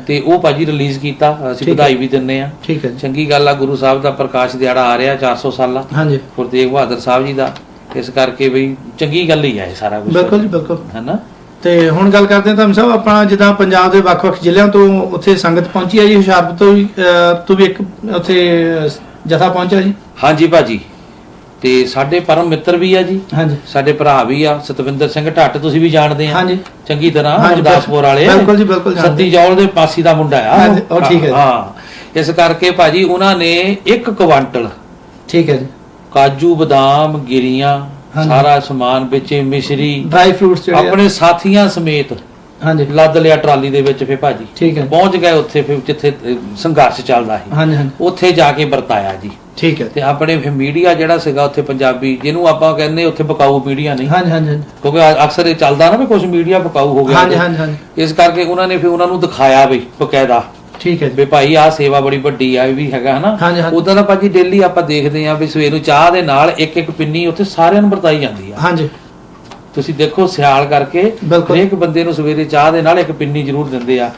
S2: ਤੇ ਉਹ ਭਾਜੀ ਰਿਲੀਜ਼ ਕੀਤਾ, ਅਸੀਂ ਵਧਾਈ ਵੀ ਦਿੰਨੇ ਆ। ਠੀਕ ਹੈ। ਚੰਗੀ ਗੱਲ ਆ, ਗੁਰੂ ਸਾਹਿਬ ਦਾ ਪ੍ਰਕਾਸ਼ ਦਿਹਾੜਾ ਆ ਰਿਹਾ 400 ਸਾਲਾ ਗੁਰੂ ਤੇਗ ਬਹਾਦਰ ਸਾਹਿਬ ਜੀ ਦਾ, ਇਸ ਕਰਕੇ ਵੀ ਚੰਗੀ ਗੱਲ ਹੀ ਆ ਇਹ ਸਾਰਾ ਕੁਝ। ਬਿਲਕੁਲ ਜੀ ਬਿਲਕੁਲ, ਹੈਨਾ। ਤੇ ਹੁਣ ਗੱਲ ਕਰਦੇ ਹਾਂ ਧੰਮ ਸਾਹਿਬ, ਆਪਾਂ ਜਿੱਦਾਂ ਪੰਜਾਬ ਦੇ ਵੱਖ-ਵੱਖ ਜ਼ਿਲ੍ਹਿਆਂ ਤੋਂ ਉੱਥੇ ਸੰਗਤ ਪਹੁੰਚੀ ਹੈ ਜੀ, ਹੁਸ਼ਿਆਰਪੁਰ ਤੋਂ ਵੀ ਇੱਕ ਉੱਥੇ ਜਥਾ ਪਹੁੰਚਿਆ ਜੀ। ਹਾਂਜੀ ਭਾਜੀ, ਤੇ ਸਾਡੇ ਪਰਮ ਮਿੱਤਰ ਵੀ ਆ ਜੀ। ਹਾਂਜੀ, ਸਾਡੇ ਭਰਾ ਵੀ ਆ, ਸਤਵਿੰਦਰ ਸਿੰਘ ਢੱਟ ਤੁਸੀਂ ਵੀ ਜਾਣਦੇ ਆ। ਹਾਂਜੀ, ਚੰਗੀ ਤਰ੍ਹਾਂ, ਗੁਰਦਾਸਪੁਰ ਵਾਲੇ। ਬਿਲਕੁਲ ਜੀ ਬਿਲਕੁਲ, ਸੱਤੀ ਜੌਲ ਦੇ ਪਾਸੀ ਦਾ ਮੁੰਡਾ ਆ ਉਹ। ਠੀਕ ਹੈ। ਹਾਂ, ਇਸ ਕਰਕੇ ਭਾਜੀ ਉਹਨਾਂ ਨੇ 1 ਕੁਆਂਟਲ, ਠੀਕ ਹੈ ਜੀ, ਕਾਜੂ ਬਦਾਮ ਗਿਰੀਆਂ ਸਾਰਾ ਸਮਾਨ ਵਿੱਚ, ਮਿਸ਼ਰੀ, ਡਰਾਈ ਫਰੂਟਸ ਆਪਣੇ ਸਾਥੀਆਂ ਸਮੇਤ
S1: ਹਾਂਜੀ
S2: ਲੱਦ ਲਿਆ ਟਰਾਲੀ ਦੇ ਵਿੱਚ, ਫਿਰ ਭਾਜੀ
S1: ਠੀਕ ਹੈ
S2: ਪਹੁੰਚ ਗਏ ਉੱਥੇ, ਫਿਰ ਜਿੱਥੇ ਸੰਘਰਸ਼ ਚੱਲਦਾ ਸੀ
S1: ਹਾਂਜੀ ਹਾਂਜੀ
S2: ਉੱਥੇ ਜਾ ਕੇ ਵਰਤਾਇਆ ਜੀ।
S1: ਠੀਕ ਹੈ।
S2: ਤੇ ਆਪਣੇ ਫਿਰ ਮੀਡੀਆ ਜਿਹੜਾ ਸੀਗਾ ਉੱਥੇ ਪੰਜਾਬੀ, ਜਿਹਨੂੰ ਆਪਾਂ ਕਹਿੰਦੇ ਉੱਥੇ ਬਕਾਊ ਮੀਡੀਆ ਨਹੀਂ,
S1: ਹਾਂਜੀ ਹਾਂਜੀ
S2: ਕਿਉਂਕਿ ਅਕਸਰ ਇਹ ਚੱਲਦਾ ਨਾ ਵੀ ਕੁਝ ਮੀਡੀਆ ਬਕਾਊ ਹੋ ਗਿਆ,
S1: ਹਾਂਜੀ ਹਾਂਜੀ ਹਾਂਜੀ
S2: ਇਸ ਕਰਕੇ ਉਹਨਾਂ ਨੇ ਫਿਰ ਉਹਨਾਂ ਨੂੰ ਦਿਖਾਇਆ ਵੀ ਬਕਾਇਦਾ,
S1: ਠੀਕ ਹੈ
S2: ਵੀ ਭਾਈ ਆਹ ਸੇਵਾ ਬੜੀ ਵੱਡੀ ਆ, ਇਹ ਵੀ ਹੈਗਾ ਹਨਾ। ਉਦਾਂ ਦਾ ਭਾਜੀ ਡੇਲੀ ਆਪਾਂ ਦੇਖਦੇ ਆ ਵੀ ਸਵੇਰ ਨੂੰ ਚਾਹ ਦੇ ਨਾਲ ਇੱਕ ਇੱਕ ਪਿੰਨੀ ਉੱਥੇ ਸਾਰਿਆਂ ਨੂੰ ਵਰਤਾਈ ਜਾਂਦੀ ਆ।
S1: ਹਾਂਜੀ
S2: ਤੁਸੀਂ ਦੇਖੋ ਸਿਆਲ ਕਰਕੇ ਹਰੇਕ ਬੰਦੇ ਨੂੰ ਸਵੇਰੇ ਚਾਹ ਦੇ ਨਾਲ ਇੱਕ ਪਿੰਨੀ ਜ਼ਰੂਰ ਦਿੰਦੇ ਆ।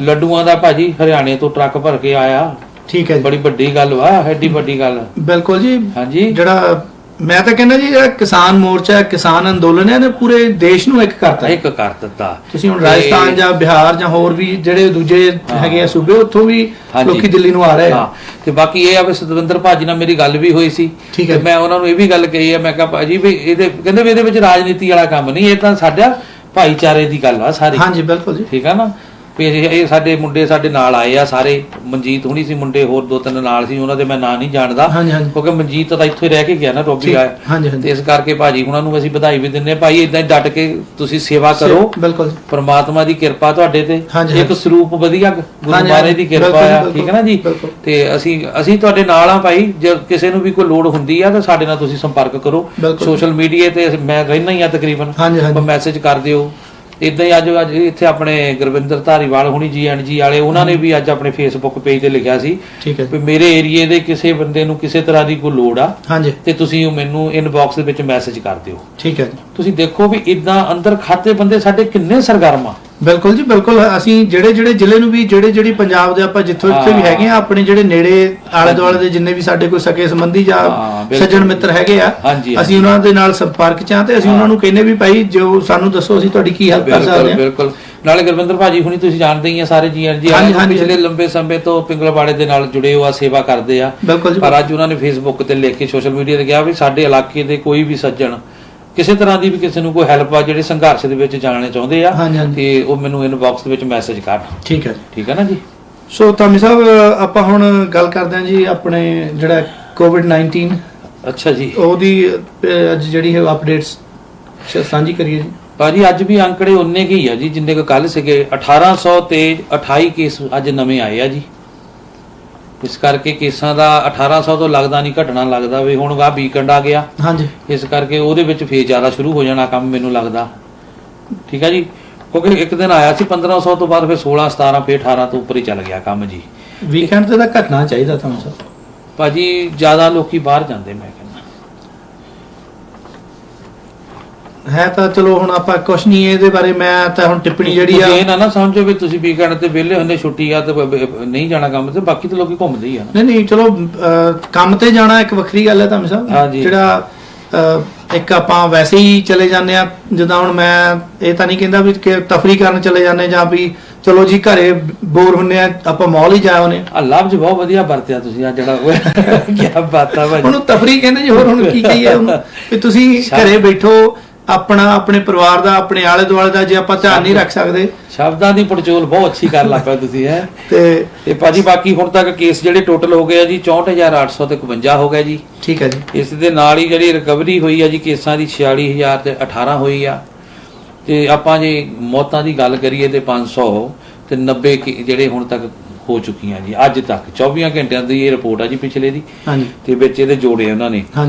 S2: ਲੱਡੂਆਂ ਦਾ ਭਾਜੀ ਹਰਿਆਣੇ ਤੋਂ ਟਰੱਕ ਭਰ ਕੇ ਆਇਆ, ਠੀਕ ਹੈ, ਬੜੀ ਵੱਡੀ ਗੱਲ ਵਾ, ਐਡੀ ਵੱਡੀ ਗੱਲ।
S1: ਬਿਲਕੁਲ ਜੀ।
S2: ਹਾਂਜੀ,
S1: ਜਿਹੜਾ ਮੈਂ ਤਾਂ ਕਹਿੰਦਾ ਜੀ ਜਿਹੜਾ ਕਿਸਾਨ ਮੋਰਚਾ, ਕਿਸਾਨ ਅੰਦੋਲਨ ਹੈ, ਨੇ ਪੂਰੇ ਦੇਸ਼ ਨੂੰ ਇੱਕ ਕਰ ਦਿੱਤਾ। ਤੁਸੀਂ ਹੁਣ ਰਾਜਸਥਾਨ ਜਾਂ ਬਿਹਾਰ ਜਾਂ ਹੋਰ ਵੀ ਜਿਹੜੇ ਦੂਜੇ ਹੈਗੇ ਆ ਸੂਬੇ, ਉੱਥੋਂ ਵੀ ਲੋਕੀ ਦਿੱਲੀ ਨੂੰ ਆ ਰਹੇ ਆ।
S2: ਤੇ ਬਾਕੀ ਇਹ ਆ ਵੀ ਸਤਵਿੰਦਰ ਭਾਜੀ ਨਾਲ ਮੇਰੀ ਗੱਲ ਵੀ ਹੋਈ ਸੀ, ਤੇ ਮੈਂ ਉਹਨਾਂ ਨੂੰ ਇਹ ਵੀ ਗੱਲ ਕਹੀ ਹੈ, ਮੈਂ ਕਿਹਾ ਭਾਜੀ ਵੀ ਇਹਦੇ ਕਹਿੰਦੇ ਵੀ ਇਹਦੇ ਵਿੱਚ ਰਾਜਨੀਤੀ ਵਾਲਾ ਕੰਮ ਨਹੀਂ, ਇਹ ਤਾਂ ਸਾਡਾ ਭਾਈਚਾਰੇ ਦੀ ਗੱਲ ਆ ਸਾਰੀ।
S1: ਹਾਂਜੀ ਬਿਲਕੁਲ ਜੀ, ਠੀਕ
S2: ਆ ਨਾ। ਇਹ ਸਾਡੇ ਮੁੰਡੇ ਸਾਡੇ ਨਾਲ ਆਏ ਆ ਸਾਰੇ, ਮਨਜੀਤ ਹੁਣੀ ਸੀ, ਮੁੰਡੇ ਹੋਰ 2-3 ਨਾਲ ਸੀ, ਉਹਨਾਂ ਦੇ ਮੈਂ ਨਾਂ ਨਹੀਂ ਜਾਣਦਾ ਕਿਉਂਕਿ ਮਨਜੀਤ ਤਾਂ ਇੱਥੇ ਰਹਿ ਕੇ ਗਿਆ ਨਾ, ਰੋਬੀ ਆਇਆ, ਤੇ ਇਸ ਕਰਕੇ ਭਾਜੀ ਹੁਣਾਂ ਨੂੰ ਅਸੀਂ ਵਧਾਈ ਵੀ ਦਿੰਦੇ ਆ। ਭਾਈ ਇਦਾਂ ਹੀ ਡਟ ਕੇ ਤੁਸੀਂ ਸੇਵਾ ਕਰੋ, ਬਿਲਕੁਲ ਪਰਮਾਤਮਾ ਦੀ ਕਿਰਪਾ ਤੁਹਾਡੇ ਤੇ, ਇੱਕ ਸਰੂਪ ਵਧੀਆ ਗੁਰੂ ਮਹਾਰਾਜ ਦੀ ਕਿਰਪਾ ਆ, ਠੀਕ ਹੈ ਨਾ ਜੀ। ਤੇ ਅਸੀਂ ਤੁਹਾਡੇ ਨਾਲ ਆ ਭਾਈ, ਜੇ ਕਿਸੇ ਨੂੰ ਵੀ ਕੋਈ ਲੋੜ ਹੁੰਦੀ ਆ ਤਾਂ ਸਾਡੇ ਨਾਲ ਤੁਸੀਂ ਸੰਪਰਕ ਕਰੋ। ਸੋਸ਼ਲ ਮੀਡੀਆ ਤੇ ਮੈਂ ਰਹਿਣਾ ਹੀ ਆ ਤਕਰੀਬਨ, ਮੈਸੇਜ ਕਰ ਦਿਓ। ਇਦਾਂ ਹੀ ਅੱਜ ਇੱਥੇ ਆਪਣੇ ਗੁਰਵਿੰਦਰ ਧਾਰੀਵਾਲ ਹੁਣੀ GNG ਵਾਲੇ, ਉਹਨਾਂ ਨੇ ਵੀ ਅੱਜ ਆਪਣੇ ਫੇਸਬੁੱਕ ਪੇਜ ਤੇ ਲਿਖਿਆ ਸੀ ਵੀ ਮੇਰੇ ਏਰੀਏ ਦੇ ਕਿਸੇ ਬੰਦੇ ਨੂੰ ਕਿਸੇ ਤਰ੍ਹਾਂ ਦੀ ਕੋਈ ਲੋੜ ਆ ਤੇ ਤੁਸੀਂ ਮੈਨੂੰ ਇਨਬਾਕਸ ਦੇ ਵਿੱਚ ਮੈਸੇਜ ਕਰ ਦਿਓ। ਠੀਕ ਹੈ ਜੀ। ਤੁਸੀਂ ਦੇਖੋ ਵੀ ਇਦਾਂ ਅੰਦਰ ਖਾਤੇ ਬੰਦੇ ਸਾਡੇ ਕਿੰਨੇ ਸਰਗਰਮ ਆ। ਬਿਲਕੁਲ ਜੀ ਬਿਲਕੁਲ। ਅਸੀਂ ਜਿਹੜੇ ਜ਼ਿਲ੍ਹੇ ਨੂੰ ਵੀ ਜਿਹੜੀ ਪੰਜਾਬ ਦੇ ਆਪਾਂ ਜਿੱਥੋਂ ਜਿੱਥੇ ਵੀ ਹੈਗੇ ਆ, ਆਪਣੇ ਜਿਹੜੇ ਨੇੜੇ ਆਲੇ ਦੁਆਲੇ ਦੇ ਜਿੰਨੇ ਵੀ ਸਾਡੇ ਕੋਈ ਸਕੇ ਸੰਬੰਧੀ ਜਾਂ ਸੱਜਣ ਮਿੱਤਰ ਹੈਗੇ ਆ, ਅਸੀਂ ਉਹਨਾਂ ਦੇ ਨਾਲ ਸੰਪਰਕ ਚ ਆ ਤੇ ਅਸੀਂ ਉਹਨਾਂ ਨੂੰ ਕਹਿੰਦੇ ਵੀ ਭਾਈ ਜੋ ਸਾਨੂੰ ਦੱਸੋ, ਅਸੀਂ ਤੁਹਾਡੀ ਕੀ ਹੈਲਪ ਕਰ ਸਕਦੇ ਹਾਂ। ਬਿਲਕੁਲ। ਨਾਲੇ ਗੁਰਵਿੰਦਰ ਭਾਜੀ ਹੁਣੀ ਤੁਸੀਂ ਜਾਣਦੇ ਹੀ ਆ, ਸਾਰੇ GNG ਵਾਲੇ ਪਿਛਲੇ ਲੰਬੇ ਸਮੇਂ ਤੋਂ ਪਿੰਗਲਵਾੜੇ ਦੇ ਨਾਲ ਜੁੜੇ ਹੋਆ ਸੇਵਾ ਕਰਦੇ ਆ। ਪਰ ਅੱਜ ਉਹਨਾਂ ਨੇ ਫੇਸਬੁੱਕ ਤੇ ਲਿਖ ਕੇ ਸੋਸ਼ਲ ਮੀਡੀਆ ਤੇ ਕਿਹਾ ਵੀ ਸਾਡੇ ਇਲਾਕੇ ਦੇ ਕੋਈ ਵੀ ਸੱਜਣ ਕਿਸੇ ਤਰ੍ਹਾਂ ਦੀ ਵੀ ਕਿਸੇ ਨੂੰ ਕੋਈ ਹੈਲਪ ਆ, ਜਿਹੜੇ ਸੰਘਰਸ਼ ਦੇ ਵਿੱਚ ਜਾਣਨਾ ਚਾਹੁੰਦੇ ਆ, ਤੇ ਉਹ ਮੈਨੂੰ ਇਨਬਾਕਸ ਦੇ ਵਿੱਚ ਮੈਸੇਜ ਕਰਨ। ਠੀਕ ਹੈ ਜੀ, ਠੀਕ ਹੈ ਨਾ ਜੀ। ਸੋ ਧਾਮੀ ਸਾਹਿਬ, ਆਪਾਂ ਹੁਣ ਗੱਲ ਕਰਦੇ ਹਾਂ ਜੀ ਆਪਣੇ ਜਿਹੜਾ COVID-19, ਅੱਛਾ ਜੀ, ਉਹਦੀ ਅੱਜ ਜਿਹੜੀ ਹੈ ਅਪਡੇਟਸ ਸਾਂਝੀ ਕਰੀਏ ਜੀ। ਭਾਜੀ ਅੱਜ ਵੀ ਅੰਕੜੇ ਉਨੇ ਕੀ ਆ ਜੀ ਜਿੰਨੇ ਕੁ ਕੱਲ ਸੀਗੇ। 1800 ਤੇ 28 ਕੇਸ ਅੱਜ ਨਵੇਂ ਆਏ ਆ ਜੀ। ਇਸ ਕਰਕੇ ਕੇਸਾਂ ਦਾ 1800 ਤੋਂ ਲੱਗਦਾ ਨਹੀਂ ਘਟਣਾ, ਲੱਗਦਾ ਵੀ ਹੁਣ ਆ ਵੀਕਐਂਡ ਆ ਗਿਆ। ਹਾਂਜੀ, ਇਸ ਕਰਕੇ ਉਹਦੇ ਵਿੱਚ ਫੇਰ ਜ਼ਿਆਦਾ ਸ਼ੁਰੂ ਹੋ ਜਾਣਾ ਕੰਮ, ਮੈਨੂੰ ਲੱਗਦਾ। ਠੀਕ ਹੈ ਜੀ, ਕਿਉਂਕਿ ਇੱਕ ਦਿਨ ਆਇਆ ਸੀ 1500 ਤੋਂ ਬਾਅਦ ਫਿਰ 16, 17, ਫਿਰ 18 ਤੋਂ ਉੱਪਰ ਹੀ ਚੱਲ ਗਿਆ ਕੰਮ ਜੀ। ਵੀਕਐਂਡ ਤੇ ਤਾਂ ਘਟਣਾ ਚਾਹੀਦਾ ਤੁਹਾਨੂੰ ਸਰ। ਭਾਜੀ ਜ਼ਿਆਦਾ ਲੋਕੀ ਬਾਹਰ ਜਾਂਦੇ, ਮੈਂ ਕਹਿੰਦਾ ਹੈ ਤਾਂ ਚਲੋ ਹੁਣ ਆਪਾਂ ਕੁਛ ਨਹੀਂ ਇਹਦੇ ਬਾਰੇ, ਮੈਂ ਤਾਂ ਹੁਣ ਟਿੱਪਣੀ ਜਿਹੜੀ ਆ, ਇਹ ਨਾ ਸਮਝੋ ਵੀ ਤੁਸੀਂ ਵੀਕਐਂਡ ਤੇ ਵਿਹਲੇ ਹੁੰਦੇ, ਛੁੱਟੀ ਆ ਤੇ ਨਹੀਂ ਜਾਣਾ ਕੰਮ ਤੇ, ਬਾਕੀ ਤਾਂ ਲੋਕੀ ਘੁੰਮਦੇ ਹੀ ਆ। ਨਹੀਂ ਚਲੋ ਕੰਮ ਤੇ ਜਾਣਾ ਇੱਕ ਵੱਖਰੀ ਗੱਲ ਹੈ ਧਾਮੀ ਸਾਹਿਬ। ਜਿਹੜਾ ਇੱਕ ਆਪਾਂ ਵੈਸੇ ਹੀ ਚਲੇ ਜਾਂਦੇ ਆ, ਜਿੱਦਾਂ ਹੁਣ ਮੈਂ ਇਹ ਤਾਂ ਨਹੀਂ ਕਹਿੰਦਾ ਵੀ ਤਫਰੀਹ ਕਰਨ ਚਲੇ ਜਾਂਦੇ ਜਾਂ ਵੀ ਚਲੋ ਜੀ ਘਰੇ ਬੋਰ ਹੁੰਨੇ ਆ ਆਪਾਂ ਮਾਲ ਹੀ ਜਾ ਆਉਨੇ ਆ। ਲਫ਼ਜ਼ ਬਹੁਤ ਵਧੀਆ ਵਰਤਿਆ ਤੁਸੀਂ ਆ, ਜਿਹੜਾ ਕੀ ਬਾਤ ਆ ਭਾਈ, ਉਹਨੂੰ ਤਫਰੀਹ ਕਹਿੰਦੇ ਜੀ। ਹੋਰ ਹੁਣ ਕੀ ਕਹੀਏ ਉਹਨੂੰ, ਵੀ ਤੁਸੀਂ ਘਰੇ ਬੈਠੋ, ਆਪਣਾ ਆਪਣੇ ਪਰਿਵਾਰ ਦਾ, ਆਪਣੇ ਆਲੇ ਦੁਆਲੇ ਦਾ ਜੇ ਆਪਾਂ ਧਿਆਨ ਨਹੀਂ ਰੱਖ ਸਕਦੇ। ਸ਼ਬਦਾਂ ਦੀ ਪੜਚੋਲ ਬਹੁਤ ਅੱਛੀ ਕਰ ਲੱਗ ਪਿਆ ਤੁਸੀਂ ਹੈ। ਤੇ ਭਾਜੀ ਬਾਕੀ ਹੁਣ ਤੱਕ ਕੇਸ ਜਿਹੜੇ ਟੋਟਲ ਹੋ ਗਏ ਆ ਜੀ 64,851 ਹੋ ਗਏ ਜੀ। ਠੀਕ ਹੈ ਜੀ। ਇਸ ਦੇ ਨਾਲ ਹੀ ਜਿਹੜੀ ਰਿਕਵਰੀ ਹੋਈ ਆ ਜੀ ਕੇਸਾਂ ਦੀ 46,000 ਤੇ 18 ਹੋਈ ਆ। ਤੇ ਆਪਾਂ ਜੇ ਮੌਤਾਂ ਦੀ ਗੱਲ ਕਰੀਏ ਤੇ 500 ਤੇ 90 ਜਿਹੜੇ ਹੁਣ ਤੱਕ ਹੋ ਚੁੱਕੀਆਂ ਜੀ ਅੱਜ ਤੱਕ 24 ਘੰਟਿਆਂ ਦੀ ਇਹ ਰਿਪੋਰਟ ਆ ਜੀ ਪਿਛਲੇ ਦੀ। ਤੇ ਵਿੱਚ ਇਹਦੇ ਜੋੜੇ ਉਹਨਾਂ ਨੇ।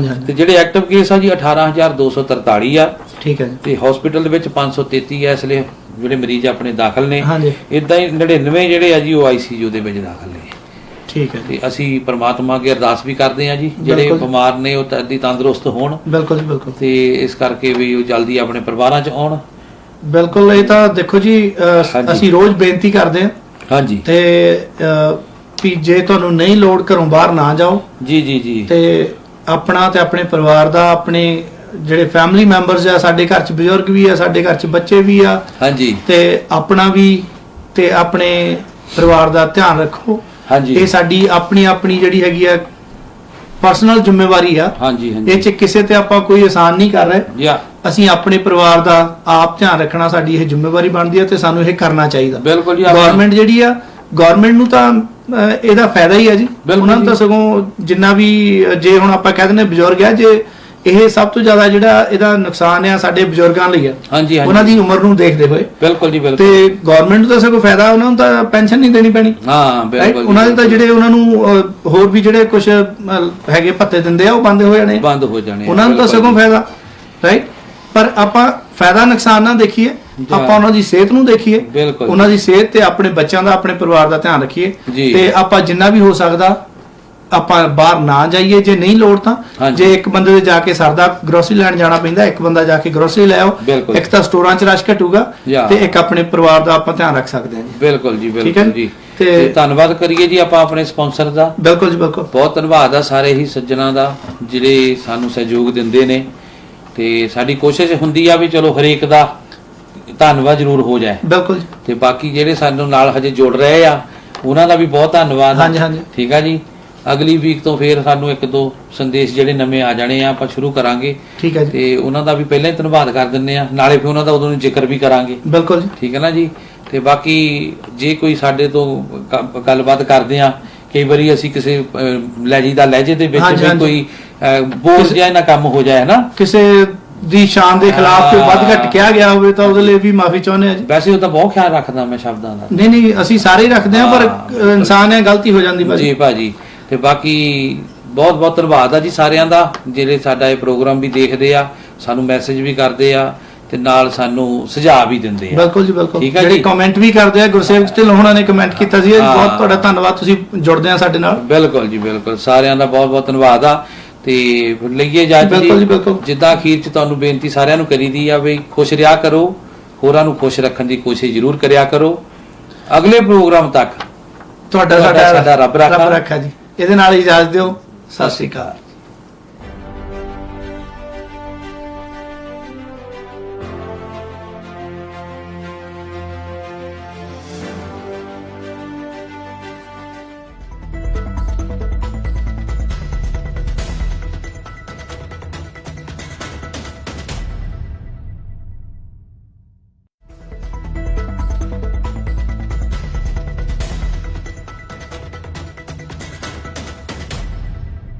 S2: ਤੇ ਜਿਹੜੇ ਐਕਟਿਵ ਕੇਸ ਆ ਜੀ 18,243 ਆ। ਠੀਕ ਹੈ। ਤੇ ਹਸਪੀਟਲ ਦੇ ਵਿੱਚ 533 ਆ ਇਸ ਲਈ ਜਿਹੜੇ ਮਰੀਜ਼ ਆਪਣੇ ਦਾਖਲ ਨੇ। ਇਦਾਂ ਹੀ 99 ਜਿਹੜੇ ਆ ਜੀ ਉਹ ICU ਦੇ ਵਿੱਚ ਦਾਖਲ ਨੇ। ਠੀਕ ਹੈ। ਤੇ ਅਸੀਂ ਪ੍ਰਮਾਤਮਾ ਅੱਗੇ ਅਰਦਾਸ ਵੀ ਕਰਦੇ ਆ ਜੀ, ਜਿਹੜੇ ਬਿਮਾਰ ਨੇ ਉਹ ਤੰਦਰੁਸਤ ਹੋਣ। ਬਿਲਕੁਲ ਜੀ ਬਿਲਕੁਲ। ਤੇ ਇਸ ਕਰਕੇ ਵੀ ਉਹ ਜਲਦੀ ਆਪਣੇ ਪਰਿਵਾਰਾਂ 'ਚ ਆਉਣ। ਬਿਲਕੁਲ। ਇਹ ਤਾਂ ਦੇਖੋ ਜੀ ਅਸੀਂ ਰੋਜ਼ ਬੇਨਤੀ ਕਰਦੇ ਆ। ਹਾਂਜੀ। ਤੇ ਵੀ ਜੇ ਤੁਹਾਨੂੰ ਨਹੀਂ ਲੋੜ ਘਰੋਂ ਬਾਹਰ ਨਾ ਜਾਓ ਜੀ ਜੀ ਜੀ। ਤੇ ਆਪਣਾ ਤੇ ਆਪਣੇ ਪਰਿਵਾਰ ਦਾ, ਆਪਣੇ ਜਿਹੜੇ ਫੈਮਿਲੀ ਮੈਂਬਰਸ ਆ, ਸਾਡੇ ਘਰ 'ਚ ਬਜ਼ੁਰਗ ਵੀ ਆ, ਸਾਡੇ ਘਰ 'ਚ ਬੱਚੇ ਵੀ ਆ। ਹਾਂਜੀ। ਤੇ ਆਪਣਾ ਵੀ ਤੇ ਆਪਣੇ ਪਰਿਵਾਰ ਦਾ ਧਿਆਨ ਰੱਖੋ। ਹਾਂਜੀ। ਇਹ ਸਾਡੀ ਆਪਣੀ ਜਿਹੜੀ ਹੈਗੀ ਆ ਪਰਸਨਲ ਜ਼ਿੰਮੇਵਾਰੀ ਆ। ਹਾਂਜੀ ਹਾਂਜੀ। ਇਹ 'ਚ ਕਿਸੇ ਤੇ ਆਪਾਂ ਕੋਈ ਆਸਾਨ ਨਹੀਂ ਕਰ ਰਹੇ। ਅਸੀਂ ਆਪਣੇ ਪਰਿਵਾਰ ਦਾ ਆਪ ਧਿਆਨ ਰੱਖਣਾ ਸਾਡੀ ਇਹ ਜ਼ਿੰਮੇਵਾਰੀ ਬਣਦੀ ਹੈ ਤੇ ਸਾਨੂੰ ਇਹ ਕਰਨਾ ਚਾਹੀਦਾ। ਬਿਲਕੁਲ ਜੀ। ਗਵਰਨਮੈਂਟ ਜਿਹੜੀ ਆ, ਗਵਰਨਮੈਂਟ ਨੂੰ ਤਾਂ ਇਹਦਾ ਫਾਇਦਾ ਹੀ ਆ ਜੀ। ਉਹਨਾਂ ਨੂੰ ਤਾਂ ਸਗੋਂ ਜਿੰਨਾ ਵੀ, ਜੇ ਹੁਣ ਆਪਾਂ ਕਹਿ ਦਿੰਦੇ ਬਜ਼ੁਰਗ ਆ, ਜੇ
S1: ਇਹ ਸਭ ਤੋਂ ਜ਼ਿਆਦਾ ਜਿਹੜਾ ਇਹਦਾ ਨੁਕਸਾਨ ਆ ਸਾਡੇ ਬਜ਼ੁਰਗਾਂ ਲਈ ਆ।
S2: ਹਾਂਜੀ
S1: ਉਹਨਾਂ ਦੀ ਉਮਰ ਨੂੰ ਦੇਖਦੇ ਹੋਏ।
S2: ਬਿਲਕੁਲ ਜੀ ਬਿਲਕੁਲ।
S1: ਤੇ ਗਵਰਨਮੈਂਟ ਨੂੰ ਤਾਂ ਸਗੋਂ ਫਾਇਦਾ, ਉਹਨਾਂ ਨੂੰ ਤਾਂ ਪੈਨਸ਼ਨ ਨਹੀਂ ਦੇਣੀ ਪੈਣੀ।
S2: ਹਾਂ ਬਿਲਕੁਲ।
S1: ਉਹਨਾਂ ਦੇ ਤਾਂ ਜਿਹੜੇ ਉਹਨਾਂ ਨੂੰ ਹੋਰ ਵੀ ਜਿਹੜੇ ਕੁਝ ਹੈਗੇ ਭੱਤੇ ਦਿੰਦੇ ਆ ਉਹ ਬੰਦ ਹੋ ਜਾਣੇ, ਉਹਨਾਂ ਨੂੰ ਤਾਂ ਸਗੋਂ ਫਾਇਦਾ, ਰਾਈਟ। ਪਰ ਆਪਾਂ ਫਾਇਦਾ ਨੁਕਸਾਨ ਨਾ ਦੇਖੀਏ, ਆਪਾਂ ਉਹਨਾਂ ਦੀ ਸਿਹਤ ਨੂੰ ਦੇਖੀਏ, ਉਹਨਾਂ ਦੀ ਸਿਹਤ ਤੇ ਆਪਣੇ ਬੱਚਿਆਂ ਦਾ, ਆਪਣੇ ਪਰਿਵਾਰ ਦਾ ਧਿਆਨ ਰੱਖੀਏ। ਤੇ ਆਪਾਂ ਜਿੰਨਾ ਵੀ ਹੋ ਸਕਦਾ ਆਪਾਂ ਬਾਹਰ ਨਾ ਜਾਈਏ, ਜੇ ਨਹੀਂ ਲੋੜ ਤਾਂ। ਜੇ ਇੱਕ ਬੰਦੇ ਦੇ ਜਾ ਕੇ ਸਰਦਾ ਗਰੋਸਰੀ ਲੈਣ ਜਾਣਾ ਪੈਂਦਾ, ਇੱਕ ਬੰਦਾ ਜਾ ਕੇ ਗਰੋਸਰੀ ਲੈ ਆਓ, ਇੱਕ ਤਾਂ ਸਟੋਰਾਂ 'ਚ ਰਸ਼ ਘਟੂਗਾ ਤੇ ਇੱਕ ਆਪਣੇ ਪਰਿਵਾਰ ਦਾ ਆਪਾਂ ਧਿਆਨ ਰੱਖ ਸਕਦੇ ਹਾਂ ਜੀ।
S2: ਬਿਲਕੁਲ ਜੀ ਬਿਲਕੁਲ ਜੀ। ਤੇ ਧੰਨਵਾਦ ਕਰੀਏ ਜੀ ਆਪਾਂ ਆਪਣੇ ਸਪਾਂਸਰ ਦਾ।
S1: ਬਿਲਕੁਲ ਜੀ ਬਿਲਕੁਲ।
S2: ਬਹੁਤ ਧੰਨਵਾਦ ਆ ਸਾਰੇ ਹੀ ਸੱਜਣਾ ਦਾ ਜਿਹੜੇ ਸਾਨੂੰ ਸਹਿਯੋਗ ਦਿੰਦੇ ਨੇ, ਤੇ ਸਾਡੀ ਕੋਸ਼ਿਸ਼ ਹੁੰਦੀ ਆ ਵੀ ਚਲੋ ਹਰੇਕ ਦਾ ਧੰਨਵਾਦ ਜ਼ਰੂਰ ਹੋ ਜਾਏ।
S1: ਬਿਲਕੁਲ।
S2: ਤੇ ਬਾਕੀ ਜਿਹੜੇ ਸਾਨੂੰ ਨਾਲ ਹਜੇ ਜੁੜ ਰਹੇ ਆ ਉਹਨਾਂ ਦਾ ਵੀ ਬਹੁਤ ਧੰਨਵਾਦ।
S1: ਹਾਂਜੀ ਹਾਂਜੀ
S2: ਠੀਕ ਆ ਜੀ। ਅਗਲੀ ਵੀਕ ਤੋਂ ਫੇਰ ਸਾਨੂੰ ਇੱਕ ਦੋ ਸੰਦੇਸ਼ ਜਿਹੜੇ ਨਵੇਂ ਆ ਜਾਣੇ ਆ, ਆਪਾਂ ਸ਼ੁਰੂ ਕਰਾਂਗੇ।
S1: ਠੀਕ ਹੈ ਜੀ।
S2: ਤੇ ਉਹਨਾਂ ਦਾ ਵੀ ਪਹਿਲਾਂ ਹੀ ਧੰਨਵਾਦ ਕਰ ਦਿੰਨੇ ਆ, ਨਾਲੇ ਫਿਰ ਉਹਨਾਂ ਦਾ ਉਦੋਂ ਜ਼ਿਕਰ ਵੀ ਕਰਾਂਗੇ।
S1: ਬਿਲਕੁਲ ਜੀ। ਠੀਕ
S2: ਹੈ ਨਾ ਜੀ। ਤੇ ਬਾਕੀ ਜੇ ਕੋਈ ਸਾਡੇ ਤੋਂ ਗੱਲਬਾਤ ਕਰਦੇ ਆ, ਕਈ ਵਾਰੀ ਅਸੀਂ ਕਿਸੇ ਲਹਿਜੇ ਦਾ ਲਹਿਜੇ ਦੇ ਵਿੱਚ ਕੋਈ ਬੋਲ ਜਾਏ ਨਾ ਕੰਮ ਹੋ ਜਾਏ ਨਾ,
S1: ਕਿਸੇ ਦੀ ਸ਼ਾਨ ਦੇ ਖਿਲਾਫ ਕੋਈ ਵੱਧ ਘੱਟ ਕਿਹਾ ਗਿਆ ਹੋਵੇ ਤਾਂ ਉਹਦੇ ਲਈ ਵੀ ਮਾਫੀ ਚਾਹੁੰਦੇ ਆ ਜੀ।
S2: ਵੈਸੇ ਉਹ ਤਾਂ ਬਹੁਤ ਖਿਆਲ ਰੱਖਦਾ ਮੈਂ ਸ਼ਬਦਾਂ ਦਾ।
S1: ਨਹੀਂ ਅਸੀਂ ਸਾਰੇ ਹੀ ਰੱਖਦੇ ਆ, ਪਰ ਇਨਸਾਨ ਹੈ, ਗਲਤੀ ਹੋ ਜਾਂਦੀ
S2: ਜੀ ਭਾਜੀ। ਤੇ ਬਾਕੀ ਬਹੁਤ ਬਹੁਤ ਧੰਨਵਾਦ ਆ ਜੀ ਸਾਰਿਆਂ ਦਾ ਜਿਹੜੇ ਸਾਡਾ ਇਹ ਪ੍ਰੋਗਰਾਮ ਵੀ ਦੇਖਦੇ ਆ, ਸਾਨੂੰ ਮੈਸੇਜ ਵੀ ਕਰਦੇ ਆ ਤੇ ਨਾਲ ਸਾਨੂੰ ਸੁਝਾਅ ਵੀ ਦਿੰਦੇ ਆ।
S1: ਬਿਲਕੁਲ ਜੀ ਬਿਲਕੁਲ। ਜਿਹੜੇ ਕਮੈਂਟ ਵੀ ਕਰਦੇ ਆ, ਗੁਰਸੇਵਕ ਢਿੱਲੋਂ ਉਹਨਾਂ ਨੇ ਕਮੈਂਟ ਕੀਤਾ ਸੀ, ਬਹੁਤ ਤੁਹਾਡਾ ਧੰਨਵਾਦ, ਤੁਸੀਂ ਜੁੜਦੇ ਆ ਸਾਡੇ ਨਾਲ।
S2: ਬਿਲਕੁਲ ਜੀ ਬਿਲਕੁਲ। ਸਾਰਿਆਂ ਦਾ ਬਹੁਤ ਬਹੁਤ ਧੰਨਵਾਦ ਆ। ਤੇ ਲਈਏ ਇਜਾਜ਼ਤ ਜੀ। ਜਿੱਦਾਂ ਅਖੀਰ 'ਚ ਤੁਹਾਨੂੰ ਬੇਨਤੀ ਸਾਰਿਆਂ ਨੂੰ ਕਰੀਦੀ ਆ ਵੀ ਖੁਸ਼ ਰਿਹਾ ਕਰੋ, ਹੋਰਾਂ ਨੂੰ ਖੁਸ਼ ਰੱਖਣ ਦੀ ਕੋਸ਼ਿਸ਼ ਜ਼ਰੂਰ ਕਰਿਆ ਕਰੋ। ਅਗਲੇ ਪ੍ਰੋਗਰਾਮ ਤੱਕ
S1: ਤੁਹਾਡਾ ਸਾਡਾ ਰੱਬ ਰੱਖਾ ਜੀ। ਇਹਦੇ ਨਾਲ ਇਜਾਜ਼ਤ ਦਿਓ। ਸਤਿ ਸ਼੍ਰੀ ਅਕਾਲ।